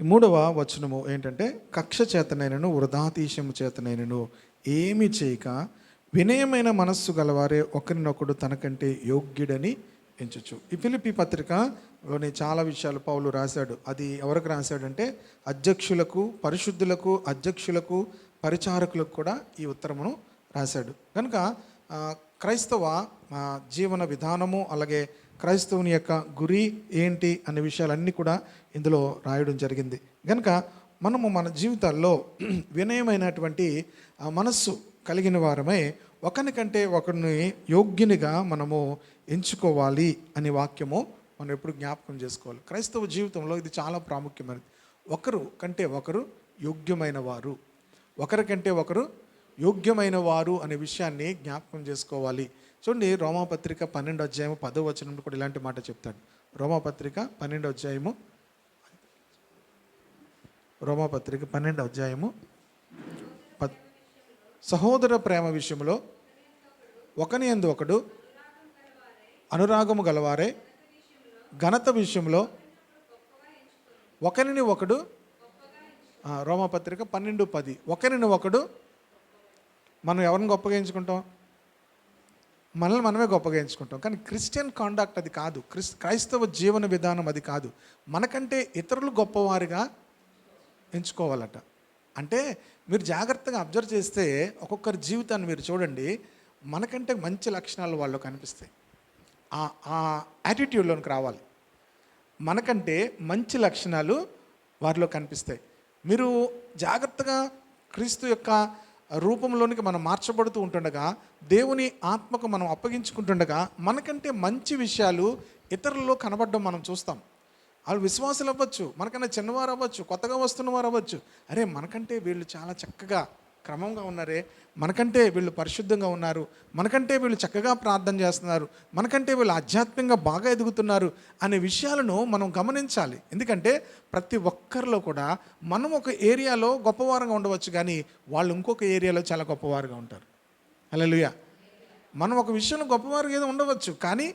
ఈ 3వ వచనము ఏంటంటే, కక్ష చేతనైనను వృధాతీశము చేతనైనను ఏమి చేయక వినయమైన మనస్సు గలవారే ఒకరినొకడు తనకంటే యోగ్యుడని ఎంచుచు. ఈ ఫిలిప్పీ పత్రికలోని చాలా విషయాలు పౌలు రాశాడు. అది ఎవరికి రాశాడంటే అధ్యక్షులకు, పరిశుద్ధులకు, అధ్యక్షులకు, పరిచారకులకు కూడా ఈ ఉత్తరమును రాశాడు. కనుక క్రైస్తవ జీవన విధానము, అలాగే క్రైస్తవుని యొక్క గురి ఏంటి అనే విషయాలన్నీ కూడా ఇందులో రాయడం జరిగింది. కనుక మనము మన జీవితాల్లో వినయమైనటువంటి మనస్సు కలిగిన వారమై ఒకరికంటే ఒకరిని యోగ్యునిగా మనము ఎంచుకోవాలి అనే వాక్యము మనం ఎప్పుడు జ్ఞాపకం చేసుకోవాలి. క్రైస్తవ జీవితంలో ఇది చాలా ప్రాముఖ్యమైనది. ఒకరు కంటే ఒకరు యోగ్యమైన వారు, ఒకరికంటే ఒకరు యోగ్యమైన వారు అనే విషయాన్ని జ్ఞాపకం చేసుకోవాలి. చూడండి, రోమాపత్రిక 12వ అధ్యాయము 10వ వచనంలో కూడా ఇలాంటి మాట చెప్తాడు. రోమాపత్రిక 12వ అధ్యాయము సహోదర ప్రేమ విషయంలో ఒకని యందు ఒకడు అనురాగము గలవారే ఘనత విషయంలో ఒకరిని ఒకడు, రోమాపత్రిక 12:10, ఒకరిని ఒకడు, మనం ఎవరిని గొప్పగా ఎంచుకుంటాం? మనల్ని మనమే గొప్పగా ఎంచుకుంటాం. కానీ క్రిస్టియన్ కాండక్ట్ అది కాదు. క్రైస్తవ జీవన విధానం అది కాదు. మనకంటే ఇతరులు గొప్పవారిగా ఎంచుకోవాలట. అంటే మీరు జాగ్రత్తగా అబ్జర్వ్ చేస్తే ఒక్కొక్కరి జీవితాన్ని మీరు చూడండి, మనకంటే మంచి లక్షణాలు వాళ్ళు కనిపిస్తాయి. ఆ యాటిట్యూడ్లోనికి రావాలి. మనకంటే మంచి లక్షణాలు వారిలో కనిపిస్తాయి. మీరు జాగ్రత్తగా క్రీస్తు యొక్క రూపంలోనికి మనం మార్చబడుతూ ఉంటుండగా, దేవుని ఆత్మకు మనం అప్పగించుకుంటుండగా మనకంటే మంచి విషయాలు ఇతరుల్లో కనబడడం మనం చూస్తాం. వాళ్ళు విశ్వాసులు అవ్వచ్చు, మనకన్నా చిన్నవారు అవ్వచ్చు, కొత్తగా వస్తున్నవారు అవ్వచ్చు. అరే, మనకంటే వీళ్ళు చాలా చక్కగా క్రమంగా ఉన్నారే, మనకంటే వీళ్ళు పరిశుద్ధంగా ఉన్నారు, మనకంటే వీళ్ళు చక్కగా ప్రార్థన చేస్తున్నారు, మనకంటే వీళ్ళు ఆధ్యాత్మికంగా బాగా ఎదుగుతున్నారు అనే విషయాలను మనం గమనించాలి. ఎందుకంటే ప్రతి ఒక్కరిలో కూడా మనం ఒక ఏరియాలో గొప్పవారుగా ఉండవచ్చు, కానీ వాళ్ళు ఇంకొక ఏరియాలో చాలా గొప్పవారుగా ఉంటారు. హల్లెలూయా. మనం ఒక విషయంలో గొప్పవారుగా ఏదో ఉండవచ్చు, కానీ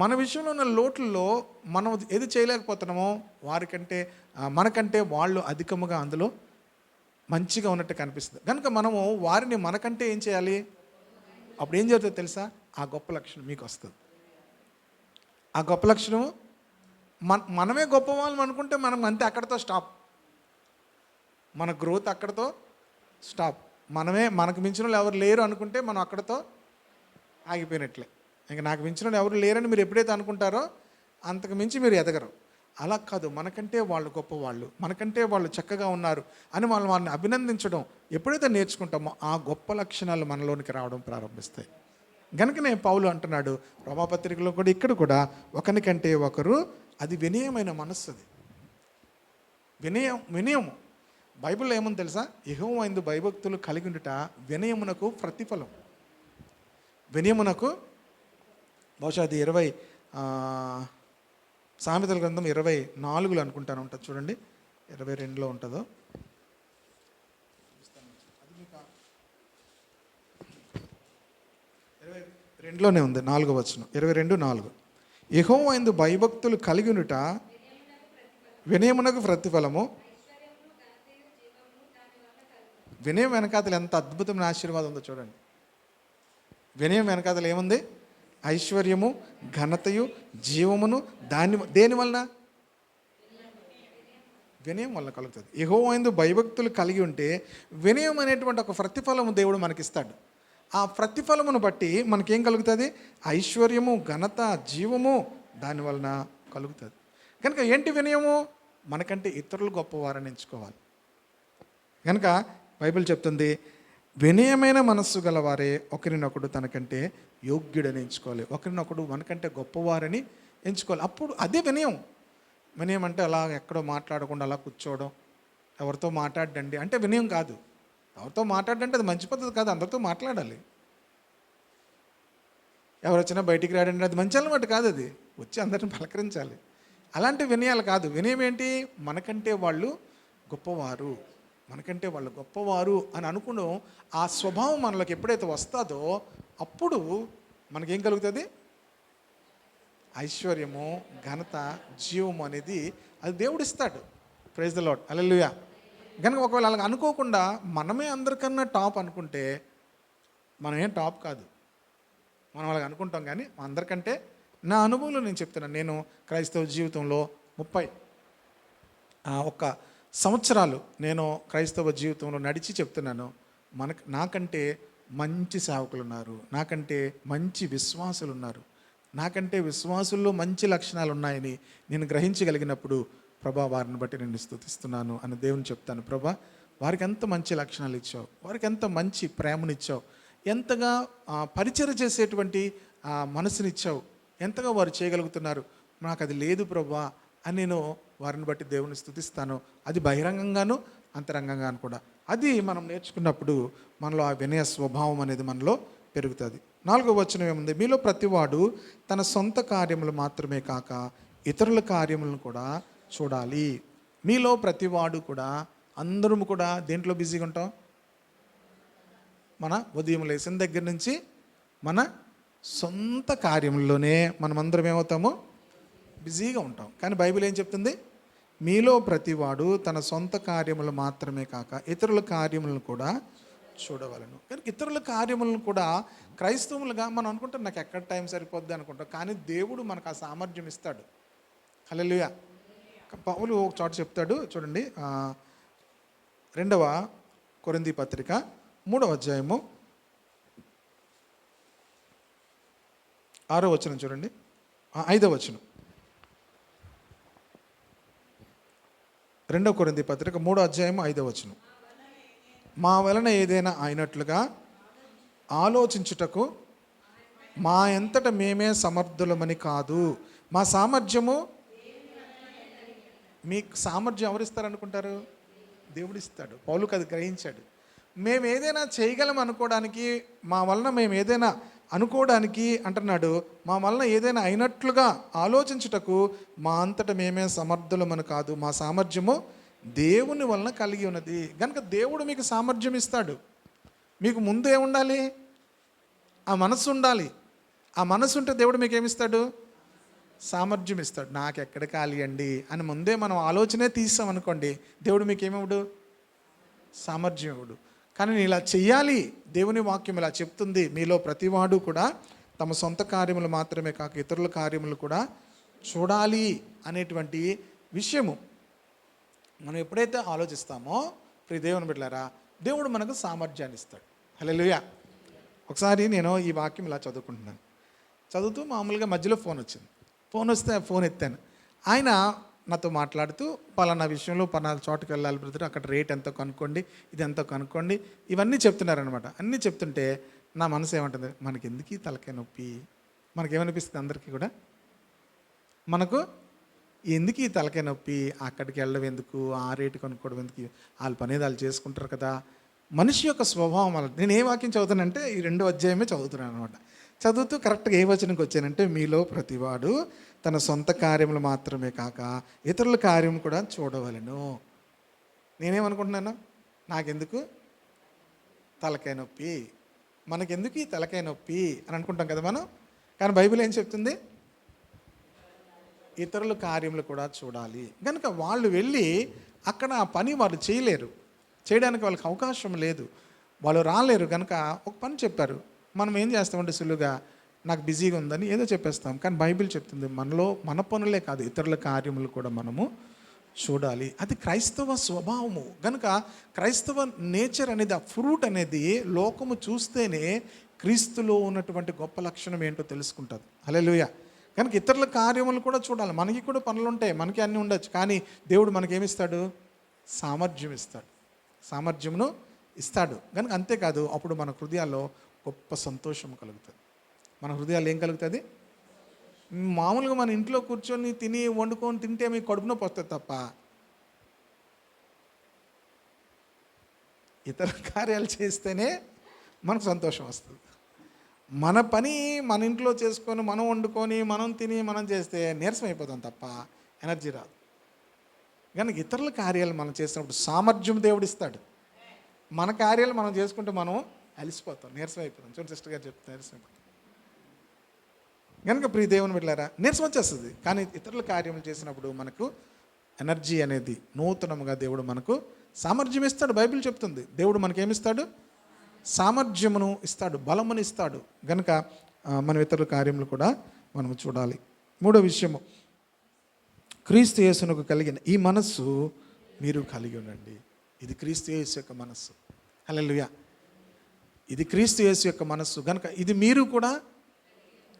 మన విషయంలో ఉన్న లోట్లలో మనం ఏది చేయలేకపోతున్నామో మనకంటే వాళ్ళు అధికముగా అందులో మంచిగా ఉన్నట్టు కనిపిస్తుంది. కనుక మనము వారిని మనకంటే ఏం చేయాలి? అప్పుడు ఏం జరుగుతుందో తెలుసా? ఆ గొప్ప లక్షణం మీకు వస్తుంది. ఆ గొప్ప లక్షణము మనమే గొప్ప వాళ్ళం అనుకుంటే మనం అంతే, అక్కడితో స్టాప్. మన గ్రోత్ అక్కడితో స్టాప్. మనకు మించిన వాళ్ళు ఎవరు లేరు అనుకుంటే మనం అక్కడితో ఆగిపోయినట్లే. ఇంకా నాకు మించిన వాళ్ళు ఎవరు లేరని మీరు ఎప్పుడైతే అనుకుంటారో అంతకు మించి మీరు ఎదగరు. అలా కాదు, మనకంటే వాళ్ళు గొప్పవాళ్ళు, మనకంటే వాళ్ళు చక్కగా ఉన్నారు అని వాళ్ళని అభినందించడం ఎప్పుడైతే నేర్చుకుంటామో ఆ గొప్ప లక్షణాలు మనలోనికి రావడం ప్రారంభిస్తాయి. కనుకనే పౌలు అంటున్నాడు రోమాపత్రికలో కూడా, ఇక్కడ కూడా ఒకరికంటే ఒకరు, అది వినయమైన మనస్సు. అది వినయము. బైబిల్లో ఏముంది తెలుసా? యెహోవా యందు భయభక్తులు కలిగి ఉండుట వినయమునకు ప్రతిఫలం. వినయమునకు బహుశా అది 20 సామెతల గ్రంథం 24లో అనుకుంటాను ఉంటుంది, చూడండి, 22లో ఉంటుందో. 22లోనే ఉంది, 4వ వచనం, 22:4. యెహోవా యందు భయభక్తులు కలిగి ఉండుట వినయమునకు ప్రతిఫలము. వినయం వెనకాతలు ఎంత అద్భుతమైన ఆశీర్వాదం ఉందో చూడండి. వినయం వెనకాతలు ఏముంది? ఐశ్వర్యము, ఘనతయు, జీవమును. దేని వలన? వినయం వలన కలుగుతుంది. యెహోవా యందు భయభక్తులు కలిగి ఉంటే వినయం అనేటువంటి ఒక ప్రతిఫలము దేవుడు మనకిస్తాడు. ఆ ప్రతిఫలమును బట్టి మనకేం కలుగుతుంది? ఐశ్వర్యము, ఘనత, జీవము దాని వలన కలుగుతుంది. కనుక ఏంటి వినయము? మనకంటే ఇతరులు గొప్పవారని ఎంచుకోవాలి. కనుక బైబిల్ చెప్తుంది, వినయమైన మనస్సు గలవారే ఒకరినొకడు తనకంటే యోగ్యుడని ఎంచుకోవాలి. ఒకరినొకడు మనకంటే గొప్పవారని ఎంచుకోవాలి. అప్పుడు అదే వినయం. వినయం అంటే అలా ఎక్కడో మాట్లాడకుండా అలా కూర్చోవడం, ఎవరితో మాట్లాడండి అంటే వినయం కాదు. ఎవరితో మాట్లాడంటే అది మంచి పద్ధతి కాదు. అందరితో మాట్లాడాలి. ఎవరు వచ్చినా బయటికి రాడండి, అది మంచి అలవాటు కాదు. అది వచ్చి అందరిని పలకరించాలి. అలాంటి వినయాలు కాదు. వినయం ఏంటి? మనకంటే వాళ్ళు గొప్పవారు, మనకంటే వాళ్ళు గొప్పవారు అని అనుకున్న ఆ స్వభావం మనలోకి ఎప్పుడైతే వస్తుందో అప్పుడు మనకేం కలుగుతుంది? ఐశ్వర్యము, ఘనత, జీవము అనేది అది దేవుడు ఇస్తాడు. Praise the lord, hallelujah. కనుక ఒకవేళ అలాగ అనుకోకుండా మనమే అందరికన్నా టాప్ అనుకుంటే మనం ఏం టాప్ కాదు. మనం అలాగ అనుకుంటాం, కానీ అందరికంటే నా అనుభవంలో నేను చెప్తున్నాను. నేను క్రైస్తవ జీవితంలో 31 సంవత్సరాలు నేను క్రైస్తవ జీవితంలో నడిచి చెప్తున్నాను. నాకంటే మంచి సేవకులు ఉన్నారు, నాకంటే మంచి విశ్వాసులు ఉన్నారు, నాకంటే విశ్వాసుల్లో మంచి లక్షణాలు ఉన్నాయని నేను గ్రహించగలిగినప్పుడు, ప్రభా వారిని బట్టి నేను స్తుతిస్తున్నాను అని దేవుని చెప్తాను. ప్రభా వారికి ఎంత మంచి లక్షణాలు ఇచ్చావు, వారికి ఎంత మంచి ప్రేమనిచ్చావు, ఎంతగా పరిచయం చేసేటువంటి మనసునిచ్చావు, ఎంతగా వారు చేయగలుగుతున్నారు. నాకు అది లేదు ప్రభా అని నేను వారిని బట్టి దేవుని స్తుతిస్తాను. అది బహిరంగంగాను అంతరంగంగాను కూడా. అది మనం నేర్చుకున్నప్పుడు మనలో ఆ వినయ స్వభావం అనేది మనలో పెరుగుతుంది. 4వ వచనం ఏముంది? మీలో ప్రతివాడు తన సొంత కార్యములు మాత్రమే కాక ఇతరుల కార్యములను కూడా చూడాలి. మీలో ప్రతివాడు కూడా, అందరం కూడా దేంట్లో బిజీగా ఉంటాం? మన ఉదయం లేచిన దగ్గర నుంచి మన సొంత కార్యముల్లోనే మనమందరం ఏమవుతాము? బిజీగా ఉంటాం. కానీ బైబిల్ ఏం చెప్తుంది? మీలో ప్రతివాడు తన సొంత కార్యములు మాత్రమే కాక ఇతరుల కార్యములను కూడా చూడవలను. కానీ ఇతరుల కార్యములను కూడా క్రైస్తవులుగా మనం అనుకుంటాం, నాకు ఎక్కడ టైం సరిపోద్ది అనుకుంటాం. కానీ దేవుడు మనకు ఆ సామర్థ్యం ఇస్తాడు. హల్లెలూయా. పౌలు ఒక చోట చెప్తాడు చూడండి, 2వ కొరింథీ పత్రిక 3వ అధ్యాయము 6వ వచనం చూడండి, 5వ వచనం. 2వ కొరింథీ పత్రిక 3వ అధ్యాయము 5వ వచనం. మా వలన ఏదైనా అయినట్లుగా ఆలోచించుటకు మా ఎంతట మేమే సమర్థులమని కాదు. మా సామర్థ్యము, మీకు సామర్థ్యం ఎవరిస్తారనుకుంటారు? దేవుడు ఇస్తాడు. పౌలుకు అది గ్రహించాడు. మేము ఏదైనా చేయగలం అనుకోవడానికి, మా వలన మేము ఏదైనా అనుకోవడానికి అంటున్నాడు, మా వలన ఏదైనా అయినట్లుగా ఆలోచించుటకు మా అంతట మేమే సమర్థులమని కాదు. మా సామర్థ్యము దేవుని వలన కలిగి ఉన్నది. కనుక దేవుడు మీకు సామర్థ్యం ఇస్తాడు. మీకు ముందు ఏముండాలి? ఆ మనసు ఉండాలి. ఆ మనసు ఉంటే దేవుడు మీకు ఏమిస్తాడు? సామర్థ్యం ఇస్తాడు. నాకు ఎక్కడ ఖాళీ అండి అని ముందే మనం ఆలోచనే తీసామనుకోండి, దేవుడు మీకు ఏమివ్వడు? సామర్థ్యం ఇవ్వడు. కానీ నేను ఇలా చెయ్యాలి, దేవుని వాక్యం ఇలా చెప్తుంది, మీలో ప్రతివాడు కూడా తమ సొంత కార్యములు మాత్రమే కాక ఇతరుల కార్యములు కూడా చూడాలి అనేటువంటి విషయము మనం ఎప్పుడైతే ఆలోచిస్తామో, ప్రియ దేవుని బిడ్డలారా, దేవుడు మనకు సామర్థ్యాన్ని ఇస్తాడు. హల్లెలూయా. ఒకసారి నేను ఈ వాక్యం ఇలా చదువుకుంటున్నాను. చదువుతూ మామూలుగా మధ్యలో ఫోన్ వచ్చింది. ఫోన్ వస్తే ఫోన్ ఎత్తాను. ఆయన నాతో మాట్లాడుతూ పలానా విషయంలో పలానా చోటుకు వెళ్ళాలి బ్రదర్, అక్కడ రేట్ ఎంతో కనుక్కోండి, ఇది ఎంతో కనుక్కోండి, ఇవన్నీ చెప్తున్నారనమాట. అన్నీ చెప్తుంటే నా మనసు ఏమంటుంది? మనకి ఎందుకు ఈ తలకాయ నొప్పి? మనకేమనిపిస్తుంది? అందరికీ కూడా మనకు ఎందుకు ఈ తలకాయ నొప్పి? అక్కడికి వెళ్ళడం ఎందుకు? ఆ రేటు కనుక్కోవడం ఎందుకు? వాళ్ళ పనేది వాళ్ళు చేసుకుంటారు కదా. మనిషి యొక్క స్వభావం వల్ల నేను ఏ వాక్యం చదువుతానంటే ఈ 2వ అధ్యాయమే చదువుతున్నాను అనమాట. చదువుతూ కరెక్ట్గా ఏ వచనంకి వచ్చానంటే, మీలో ప్రతివాడు తన సొంత కార్యములు మాత్రమే కాక ఇతరుల కార్యం కూడా చూడవలెను. నేనేమనుకుంటున్నాను? నాకెందుకు తలకాయ నొప్పి, మనకెందుకు ఈ తలకాయ నొప్పి అని అనుకుంటాం కదా మనం. కానీ బైబిల్ ఏం చెప్తుంది? ఇతరుల కార్యములు కూడా చూడాలి. కనుక వాళ్ళు వెళ్ళి అక్కడ ఆ పని వాళ్ళు చేయలేరు, చేయడానికి వాళ్ళకి అవకాశం లేదు, వాళ్ళు రాలేరు. కనుక ఒక పని చెప్పారు. మనం ఏం చేస్తామంటే సులువుగా నాకు బిజీగా ఉందని ఏదో చెప్పేస్తాం. కానీ బైబిల్ చెప్తుంది మనలో మన పనులే కాదు, ఇతరుల కార్యములు కూడా మనము చూడాలి. అది క్రైస్తవ స్వభావము. కనుక క్రైస్తవ నేచర్ అనేది, ఆ ఫ్రూట్ అనేది లోకము చూస్తేనే క్రీస్తులో ఉన్నటువంటి గొప్ప లక్షణం ఏంటో తెలుసుకుంటుంది. హల్లెలూయా. కనుక ఇతరుల కార్యములు కూడా చూడాలి. మనకి కూడా పనులు ఉంటాయి, మనకి అన్నీ ఉండొచ్చు. కానీ దేవుడు మనకేమిస్తాడు? సామర్థ్యం ఇస్తాడు, సామర్థ్యమును ఇస్తాడు. కనుక అంతేకాదు, అప్పుడు మన హృదయాల్లో గొప్ప సంతోషం కలుగుతుంది. మన హృదయాలు ఏం కలుగుతుంది? మామూలుగా మన ఇంట్లో కూర్చొని తిని వండుకొని తింటే మీకు కడుపు నొప్పి వస్తుంది తప్ప ఇతర కార్యాలు చేస్తేనే మనకు సంతోషం వస్తుంది. మన పని మన ఇంట్లో చేసుకొని, మనం వండుకొని, మనం తిని, మనం చేస్తే నీరసం అయిపోతాం తప్ప ఎనర్జీ రాదు. కనుక ఇతరుల కార్యాలు మనం చేసినప్పుడు సామర్థ్యం దేవుడు ఇస్తాడు. మన కార్యాలు మనం చేసుకుంటే మనం అలిసిపోతాం, నీరసం అయిపోతాం. చూడండి సిస్టర్ గారు చెప్తే నీరసం అయిపోతాం. కనుక ప్రియ దేవుని బిడ్డలారా, నీరసం వచ్చేస్తుంది. కానీ ఇతరుల కార్యములు చేసినప్పుడు మనకు ఎనర్జీ అనేది నూతనముగా దేవుడు మనకు సామర్థ్యం ఇస్తాడు. బైబిల్ చెప్తుంది దేవుడు మనకేమిస్తాడు? సామర్థ్యమును ఇస్తాడు, బలమును ఇస్తాడు. కనుక మనం ఇతరుల కార్యములు కూడా మనం చూడాలి. మూడో విషయము, క్రీస్తు యేసునకు కలిగిన ఈ మనస్సు మీరు కలిగి ఉండండి. ఇది క్రీస్తు యేసు యొక్క మనస్సు. హల్లెలూయా. ఇది క్రీస్తు యేసు యొక్క మనస్సు కనుక ఇది మీరు కూడా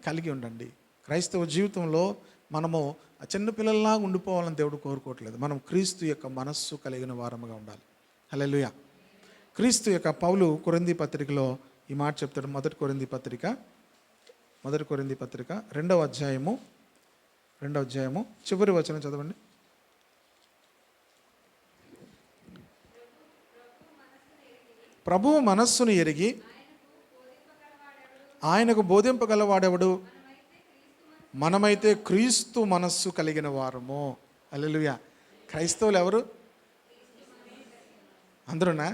కలిగి ఉండండి. క్రైస్తవ జీవితంలో మనము చిన్నపిల్లల్లాగా ఉండిపోవాలని దేవుడు కోరుకోవట్లేదు. మనం క్రీస్తు యొక్క మనస్సు కలిగిన వారముగా ఉండాలి. హల్లెలూయా. క్రీస్తు యొక్క పౌలు కొరింథీ పత్రికలో ఈ మాట చెప్తాడు. మొదటి కొరింథీ పత్రిక 2వ అధ్యాయము చివరి వచనం చదవండి. ప్రభువు మనస్సును ఎరిగి ఆయనకు బోధింపగలవాడెవడు? మనమైతే క్రీస్తు మనస్సు కలిగిన వారము. హల్లెలూయా. క్రైస్తవులు ఎవరు? అందరూనా?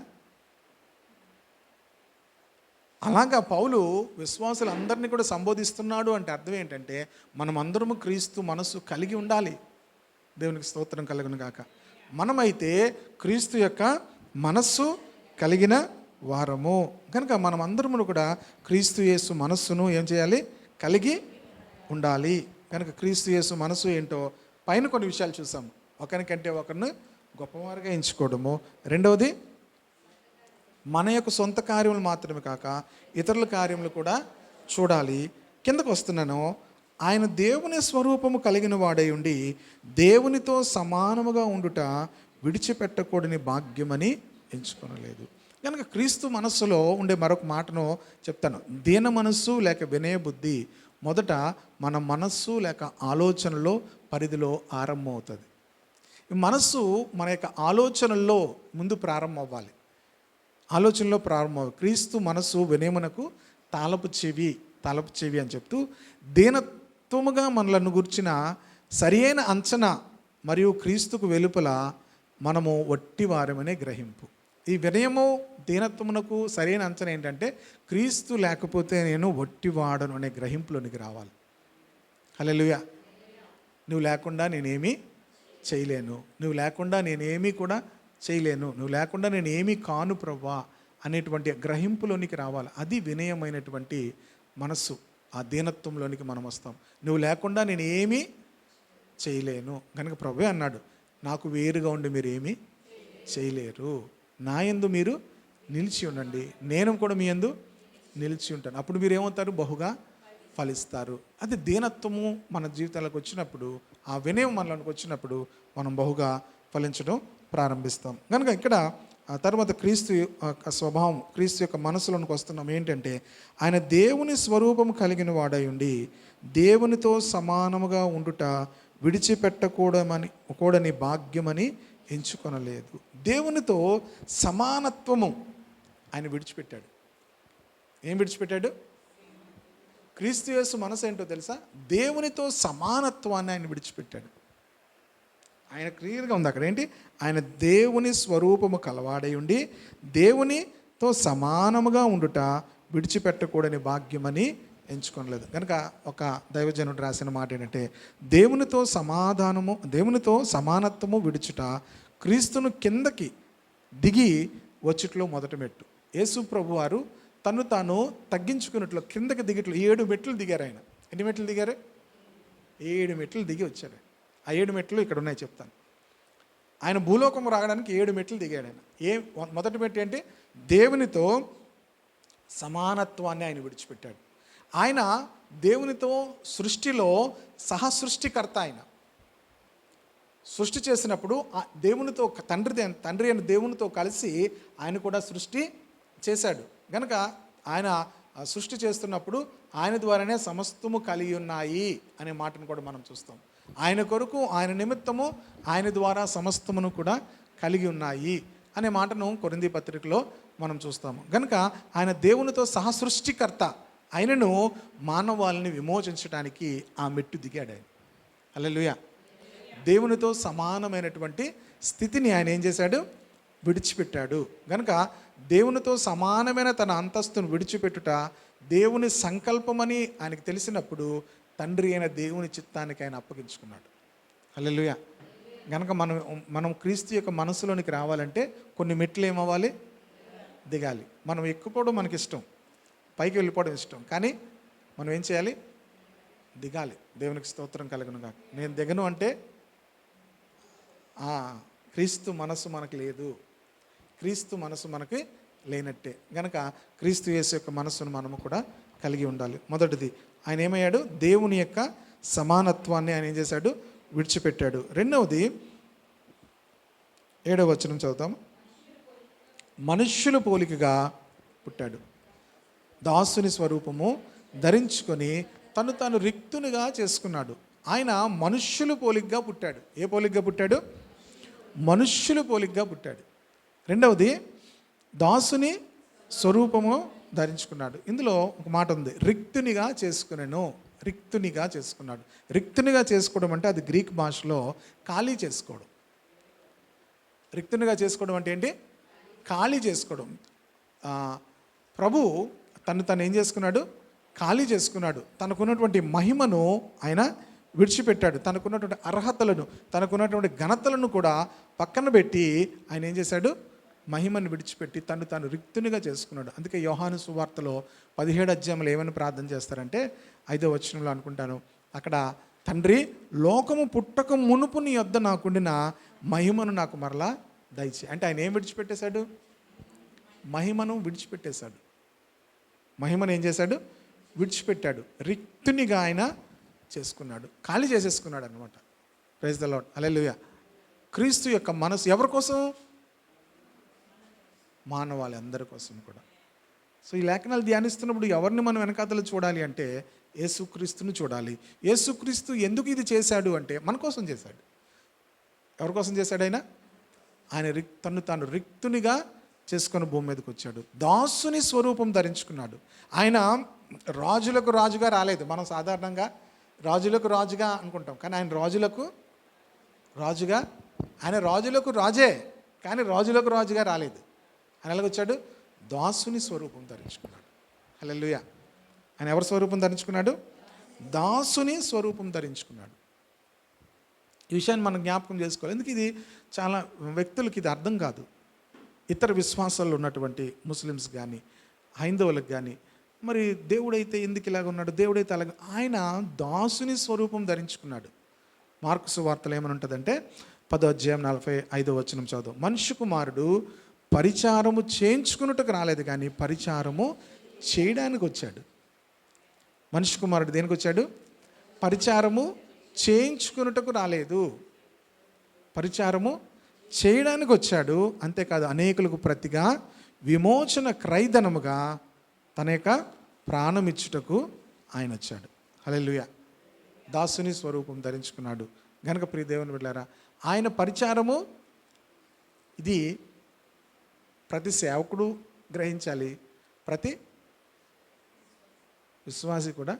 అలాగా పౌలు విశ్వాసులందరినీ కూడా సంబోధిస్తున్నాడు అంటే అర్థం ఏంటంటే మనం అందరము క్రీస్తు మనస్సు కలిగి ఉండాలి. దేవునికి స్తోత్రం కలుగును గాక. మనమైతే క్రీస్తు యొక్క మనస్సు కలిగిన వారము కనుక మనం అందరము కూడా క్రీస్తు యేసు మనస్సును ఏం చేయాలి? కలిగి ఉండాలి. కనుక క్రీస్తు యేసు మనస్సు ఏంటో పైన కొన్ని విషయాలు చూసాము. ఒకరికంటే ఒకరిని గొప్పవారుగా ఎంచుకోవడము. రెండవది, మన యొక్క సొంత కార్యములు మాత్రమే కాక ఇతరుల కార్యములు కూడా చూడాలి. కిందకు వస్తున్నాను. ఆయన దేవుని స్వరూపము కలిగిన వాడై ఉండి దేవునితో సమానముగా ఉండుట విడిచిపెట్టకూడని భాగ్యమని ఎంచుకొనలేదు. కనుక క్రీస్తు మనస్సులో ఉండే మరొక మాటను చెప్తాను. దీన మనస్సు లేక వినయ బుద్ధి మొదట మన మనస్సు లేక ఆలోచనలో పరిధిలో ఆరంభం అవుతుంది. ఈ మనస్సు మన యొక్క ఆలోచనల్లో ముందు ప్రారంభం అవ్వాలి. ఆలోచనలో ప్రారంభం. క్రీస్తు మనస్సు వినయమునకు తాళపు చెవి అని చెప్తూ దీనత్వముగా మనలను గుర్చిన సరియైన అంచనా మరియు క్రీస్తుకు వెలుపల మనము వట్టివారమనే గ్రహింపు. ఈ వినయము దీనత్వమునకు సరైన అంచనా ఏంటంటే క్రీస్తు లేకపోతే నేను వట్టివాడను అనే గ్రహింపులోనికి రావాలి. హల్లెలూయా. నువ్వు లేకుండా నేనేమీ చేయలేను, నువ్వు లేకుండా నేనేమీ కూడా చేయలేను, నువ్వు లేకుండా నేను ఏమీ కాను ప్రభువా అనేటువంటి గ్రహింపులోనికి రావాలి. అది వినయమైనటువంటి మనస్సు. ఆ దీనత్వంలోనికి మనం వస్తాం. నువ్వు లేకుండా నేను ఏమీ చేయలేను కనుక ప్రభువే అన్నాడు, నాకు వేరుగా ఉండి మీరు ఏమీ చేయలేరు, నా యందు మీరు నిలిచి ఉండండి, నేను కూడా మీ యందు నిలిచి ఉంటాను, అప్పుడు మీరు ఏమవుతారు? బహుగా ఫలిస్తారు. అది దీనత్వము మన జీవితాలకు వచ్చినప్పుడు, ఆ వినయం మనలోకి వచ్చినప్పుడు మనం బహుగా ఫలించడం ప్రారంభిస్తాం. కనుక ఇక్కడ తర్వాత క్రీస్తు స్వభావం, క్రీస్తు యొక్క మనసులోనికి వస్తున్నాం. ఏంటంటే ఆయన దేవుని స్వరూపము కలిగిన వాడై ఉండి దేవునితో సమానముగా ఉండుట విడిచిపెట్టకూడని భాగ్యమని ఎంచుకొనలేదు. దేవునితో సమానత్వము ఆయన విడిచిపెట్టాడు. ఏం విడిచిపెట్టాడు? క్రీస్తు యేసు మనసు ఏంటో తెలుసా? దేవునితో సమానత్వాన్ని ఆయన విడిచిపెట్టాడు. ఆయన క్లియర్గా ఉంది అక్కడ. ఏంటి? ఆయన దేవుని స్వరూపము కలవాడై ఉండి దేవునితో సమానముగా ఉండుట విడిచిపెట్టకూడని భాగ్యమని ఎంచుకోనలేదు. కనుక ఒక దైవజనుడు రాసిన మాట ఏంటంటే దేవునితో సమానత్వము విడుచుట క్రీస్తును కిందకి దిగి వచ్చుట్లో మొదటి మెట్టు. యేసు ప్రభు వారు తను తాను తగ్గించుకున్నట్లు కిందకి దిగిట్లు 7 మెట్లు దిగారు. ఆయన ఎన్ని మెట్లు దిగారు? 7 మెట్లు దిగి వచ్చారు. ఆ 7 మెట్లు ఇక్కడ ఉన్నాయి, చెప్తాను. ఆయన భూలోకం రావడానికి 7 మెట్లు దిగాడు ఆయన. మొదటి మెట్టు ఏంటి? దేవునితో సమానత్వాన్ని ఆయన విడిచిపెట్టాడు. ఆయన దేవునితో సృష్టిలో సహసృష్టికర్త. ఆయన సృష్టి చేసినప్పుడు దేవునితో తండ్రి అయిన దేవునితో కలిసి ఆయన కూడా సృష్టి చేశాడు. కనుక ఆయన సృష్టి చేస్తున్నప్పుడు ఆయన ద్వారానే సమస్తము కలిగి ఉన్నాయి అనే మాటను కూడా మనం చూస్తాం. ఆయన కొరకు, ఆయన నిమిత్తము, ఆయన ద్వారా సమస్తమును కూడా కలిగి ఉన్నాయి అనే మాటను కొరింథీ పత్రికలో మనం చూస్తాము. కనుక ఆయన దేవునితో సహసృష్టికర్త. ఆయనను మానవాళిని విమోచించడానికి ఆ మెట్టు దిగాడు ఆయన. హల్లెలూయా. దేవునితో సమానమైనటువంటి స్థితిని ఆయన ఏం చేశాడు? విడిచిపెట్టాడు. కనుక దేవునితో సమానమైన తన అంతస్తును విడిచిపెట్టుట దేవుని సంకల్పమని ఆయనకు తెలిసినప్పుడు తండ్రి అయిన దేవుని చిత్తానికి ఆయన అప్పగించుకున్నాడు. హల్లెలూయా. గనక మనం క్రీస్తు యొక్క మనసులోనికి రావాలంటే కొన్ని మెట్లు ఏమవ్వాలి, దిగాలి. మనం ఎక్కుపోవడం మనకి ఇష్టం, పైకి వెళ్ళిపోవడం ఇష్టం, కానీ మనం ఏం చేయాలి, దిగాలి. దేవునికి స్తోత్రం కలుగును గాక. నేను దిగను అంటే క్రీస్తు మనసు మనకు లేదు, క్రీస్తు మనసు మనకి లేనట్టే. గనక క్రీస్తు యేసు యొక్క మనస్సును మనము కూడా కలిగి ఉండాలి. మొదటిది, ఆయన ఏమయ్యాడు, దేవుని యొక్క సమానత్వాన్ని ఆయన ఏం చేశాడు, విడిచిపెట్టాడు. రెండవది 7వ వచనం చదువుతాము. మనుష్యుల పోలికగా పుట్టాడు, దాసుని స్వరూపము ధరించుకొని తను తాను రిక్తునిగా చేసుకున్నాడు. ఆయన మనుష్యుల పోలికగా పుట్టాడు. ఏ పోలికగా పుట్టాడు, మనుష్యుల పోలికగా పుట్టాడు. రెండవది, దాసుని స్వరూపము ధరించుకున్నాడు. ఇందులో ఒక మాట ఉంది, రిక్తునిగా చేసుకునేను. రిక్తునిగా చేసుకున్నాడు. రిక్తునిగా చేసుకోవడం అంటే అది గ్రీక్ భాషలో ఖాళీ చేసుకోవడం. రిక్తునిగా చేసుకోవడం అంటే ఏంటి, ఖాళీ చేసుకోవడం. ప్రభు తను ఏం చేసుకున్నాడు, ఖాళీ చేసుకున్నాడు. తనకున్నటువంటి మహిమను ఆయన విడిచిపెట్టాడు. తనకున్నటువంటి అర్హతలను, తనకున్నటువంటి ఘనతలను కూడా పక్కన పెట్టి ఆయన ఏం చేశాడు, మహిమను విడిచిపెట్టి తాను రిక్తునిగా చేసుకున్నాడు. అందుకే యోహాను సువార్తలో 17వ అధ్యాయంలో ఏమని ప్రార్థన చేస్తారంటే 5వ వచనంలో అనుకుంటాను, అక్కడ తండ్రి, లోకము పుట్టక మునుపు నీ యొద్ద నాకుండిన మహిమను నాకు మరలా దయచే. అంటే ఆయన ఏం విడిచిపెట్టేశాడు, మహిమను విడిచిపెట్టేశాడు. మహిమను ఏం చేశాడు, విడిచిపెట్టాడు. రిక్తునిగా ఆయన చేసుకున్నాడు, ఖాళీ చేసేసుకున్నాడు అనమాట. ప్రైజ్ ద లార్డ్, హల్లెలూయా. క్రీస్తు యొక్క మనసు ఎవరి కోసం, మానవాళి అందరి కోసం కూడా. సో ఈ లేఖనాలు ధ్యానిస్తున్నప్పుడు ఎవరిని మనం వెనకాతలు చూడాలి అంటే యేసుక్రీస్తుని చూడాలి. యేసుక్రీస్తు ఎందుకు ఇది చేశాడు అంటే మన కోసం చేశాడు. ఎవరి కోసం చేశాడు ఆయన తాను రిక్తునిగా చేసుకొని భూమి మీదకి వచ్చాడు. దాసుని స్వరూపం ధరించుకున్నాడు. ఆయన రాజులకు రాజుగా రాలేదు. మనం సాధారణంగా రాజులకు రాజుగా అనుకుంటాం, కానీ ఆయన రాజులకు రాజుగా, ఆయన రాజులకు రాజే, కానీ రాజులకు రాజుగా రాలేదు. ఆయన ఎలాగొచ్చాడు, దాసుని స్వరూపం ధరించుకున్నాడు. హల్లెలూయా. ఆయన ఎవరి స్వరూపం ధరించుకున్నాడు, దాసుని స్వరూపం ధరించుకున్నాడు. ఈ విషయాన్ని మనం జ్ఞాపకం చేసుకోవాలి. ఎందుకు ఇది చాలా వ్యక్తులకి ఇది అర్థం కాదు. ఇతర విశ్వాసాల్లో ఉన్నటువంటి ముస్లిమ్స్ కానీ హైందవులకు కానీ, మరి దేవుడైతే ఎందుకు ఇలాగ ఉన్నాడు, దేవుడైతే అలాగ, ఆయన దాసుని స్వరూపం ధరించుకున్నాడు. మార్కు సువార్తలో ఏమని ఉంటుందంటే 10వ అధ్యాయం 45వ వచనం చదువు. మనుష్య కుమారుడు పరిచారము చేయించుకున్నట్టుకు రాలేదు, కానీ పరిచారము చేయడానికి వచ్చాడు. మనుష్య కుమారుడు దేనికి వచ్చాడు, పరిచారము చేయించుకున్నట్టుకు రాలేదు, పరిచారము చేయడానికి వచ్చాడు. అంతేకాదు, అనేకులకు ప్రతిగా విమోచన క్రయధనముగా తన యొక్క ప్రాణం ఇచ్చుటకు ఆయన వచ్చాడు. హల్లెలూయా. దాసుని స్వరూపం ధరించుకున్నాడు. గనుక ప్రియ దేవుని బిడ్డలారా, ఆయన పరిచారము ఇది ప్రతి సేవకుడు గ్రహించాలి, ప్రతి విశ్వాసి కూడా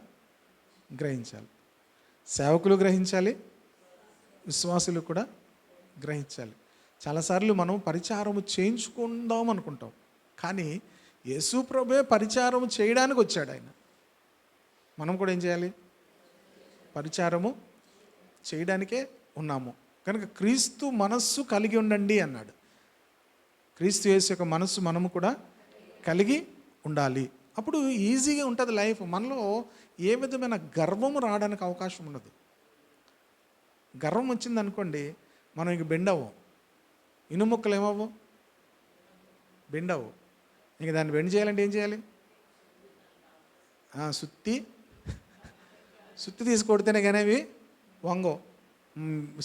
గ్రహించాలి. సేవకులు గ్రహించాలి, విశ్వాసులు కూడా గ్రహించాలి. చాలాసార్లు మనం పరిచారము చేయించుకుందాం అనుకుంటాం, కానీ యేసు ప్రభువే పరిచారము చేయడానికి వచ్చాడు. ఆయన మనం కూడా ఏం చేయాలి, పరిచారము చేయడానికే ఉన్నాము. కనుక క్రీస్తు మనస్సు కలిగి ఉండండి అన్నాడు. క్రీస్తు యేసు యొక్క మనస్సు మనము కూడా కలిగి ఉండాలి. అప్పుడు ఈజీగా ఉంటుంది లైఫ్. మనలో ఏ విధమైన గర్వము రావడానికి అవకాశం ఉండదు. గర్వం వచ్చింది అనుకోండి, మనం ఇంక బెండవు, ఇనుముక్కలు ఏమవు, బెండవు. ఇంక దాన్ని బెండ్ చేయాలంటే ఏం చేయాలి, సుత్తి తీసి కొడితేనే కానీ అవి వంగో.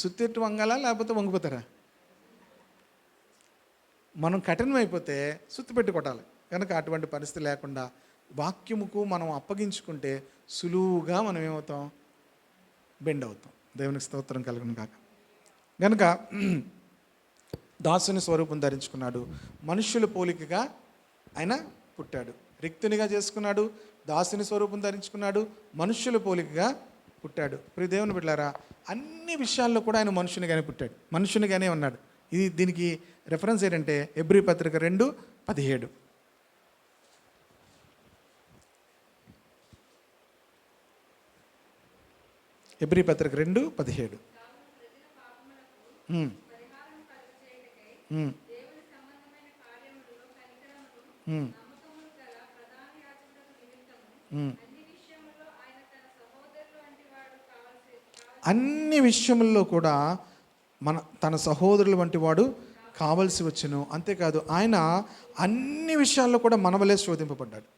సుత్తి ఎట్టు వంగాలా, లేకపోతే వంగిపోతారా? మనం కఠినం అయిపోతే సుత్తి పెట్టి కొట్టాలి. కనుక అటువంటి పరిస్థితి లేకుండా వాక్యముకు మనం అప్పగించుకుంటే సులువుగా మనం ఏమవుతాం, బెండ్ అవుతాం. దేవునికి స్తోత్రం కలుగును కాక. కనుక దాసుని స్వరూపం ధరించుకున్నాడు, మనుష్యుల పోలికగా ఆయన పుట్టాడు. రిక్తునిగా చేసుకున్నాడు, దాసుని స్వరూపం ధరించుకున్నాడు, మనుష్యుల పోలికగా పుట్టాడు. ప్రియ దేవుని బిడ్డలారా, అన్ని విషయాల్లో కూడా ఆయన మనుషునిగానే పుట్టాడు, మనుషునిగానే ఉన్నాడు. దీనికి రెఫరెన్స్ ఏంటంటే హెబ్రీ పత్రిక 2:17. హెబ్రీ పత్రిక 2:17. ఉమ్, ఉమ్, ఉమ్, ఉమ్. అన్ని విషయముల్లో కూడా తన సహోదరుల వంటి వాడు కావలసి వచ్చెను. అంతేకాదు ఆయన అన్ని విషయాల్లో కూడా మనవలే శోధింపబడ్డాడు.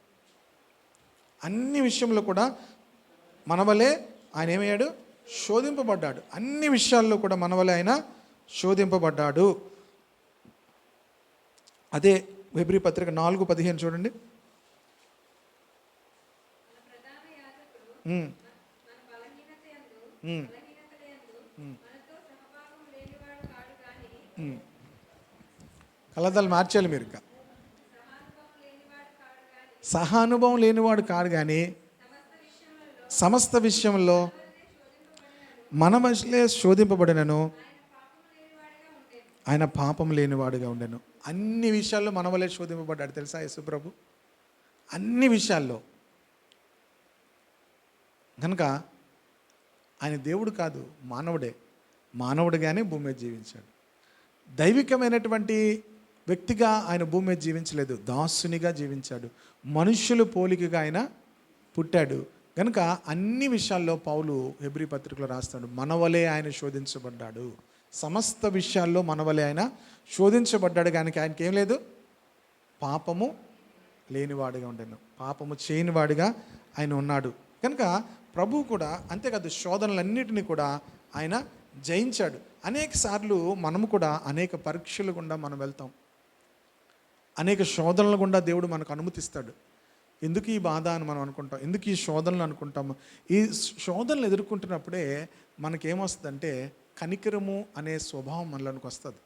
అన్ని విషయంలో కూడా మనవలే ఆయన ఏమయ్యాడు? శోధింపబడ్డాడు. అన్ని విషయాల్లో కూడా మనవలే ఆయన శోధింపబడ్డాడు. అదే హెబ్రీ పత్రిక 4:15 చూడండి. ఉమ్, ఉమ్, ఉమ్, ఉమ్. కలదాలు మార్చాలి మీరు. ఇంకా సహానుభవం లేనివాడు కాడు కానీ సమస్త విషయంలో మన మనుషులే శోధింపబడినను ఆయన పాపం లేనివాడుగా ఉండెను. అన్ని విషయాల్లో మన వలే శోధింపబడ్డాడు. తెలుసా యేసుప్రభు? అన్ని విషయాల్లో. కనుక ఆయన దేవుడు కాదు, మానవుడే. మానవుడిగానే భూమి మీద జీవించాడు. దైవికమైనటువంటి వ్యక్తిగా ఆయన భూమి మీద జీవించలేదు, దాసునిగా జీవించాడు. మనుష్యులు పోలికగా ఆయన పుట్టాడు. కనుక అన్ని విషయాల్లో పౌలు హెబ్రీ పత్రికలో రాస్తాడు, మనవలే ఆయన శోధించబడ్డాడు. సమస్త విషయాల్లో మనవలే ఆయన శోధించబడ్డాడు. కనుక ఆయనకి ఏం లేదు, పాపము లేనివాడిగా ఉండను, పాపము చేయనివాడిగా ఆయన ఉన్నాడు. కనుక ప్రభువు కూడా అంతేకాదు, శోధనలన్నిటినీ కూడా ఆయన జయించాడు. అనేక సార్లు మనము కూడా అనేక పరీక్షలు గుండా మనం వెళ్తాం. అనేక శోధనల గుండా దేవుడు మనకు అనుమతిస్తాడు. ఎందుకు ఈ బాధ అని మనం అనుకుంటాం, ఎందుకు ఈ శోధనలు అనుకుంటాము. ఈ శోధనలు ఎదుర్కొంటున్నప్పుడే మనకేమొస్తుందంటే కనికరము అనే స్వభావం మనలోనికి వస్తుంది.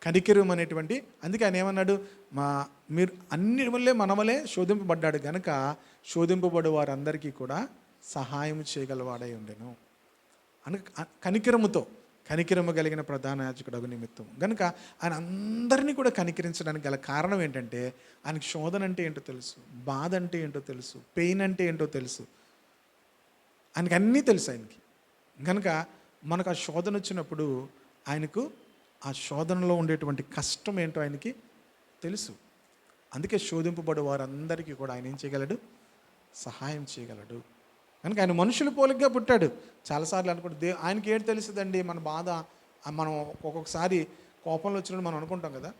కనికరం అనేటువంటి, అందుకే ఆయన ఏమన్నాడు, మీరు అన్ని వల్లే మన వల్లే శోధింపబడ్డాడు గనక శోధింపబడే వారందరికీ కూడా సహాయం చేయగలవాడై ఉండెను అని కనికరముతో, కనికరము కలిగిన ప్రధాన యాజకుడు నిమిత్తం. కనుక ఆయన అందరినీ కూడా కనికరించడానికి గల కారణం ఏంటంటే ఆయనకి శోధన అంటే ఏంటో తెలుసు, బాధ అంటే ఏంటో తెలుసు, పెయిన్ అంటే ఏంటో తెలుసు, ఆయనకి అన్నీ తెలుసు ఆయనకి. కనుక మనకు ఆ శోధన వచ్చినప్పుడు ఆయనకు ఆ శోధనలో ఉండేటువంటి కష్టం ఏంటో ఆయనకి తెలుసు. అందుకే శోధింపబడే వారందరికీ కూడా ఆయన ఏం చేయగలడు, సహాయం చేయగలడు. కనుక ఆయన మనుషుల పోలికగా పుట్టాడు. చాలాసార్లు అనుకుంటే ఆయనకి ఏంటి తెలుస్తుందండి మన బాధ. మనం ఒక్కొక్కసారి కోపంలో వచ్చినప్పుడు మనం అనుకుంటాం కదా,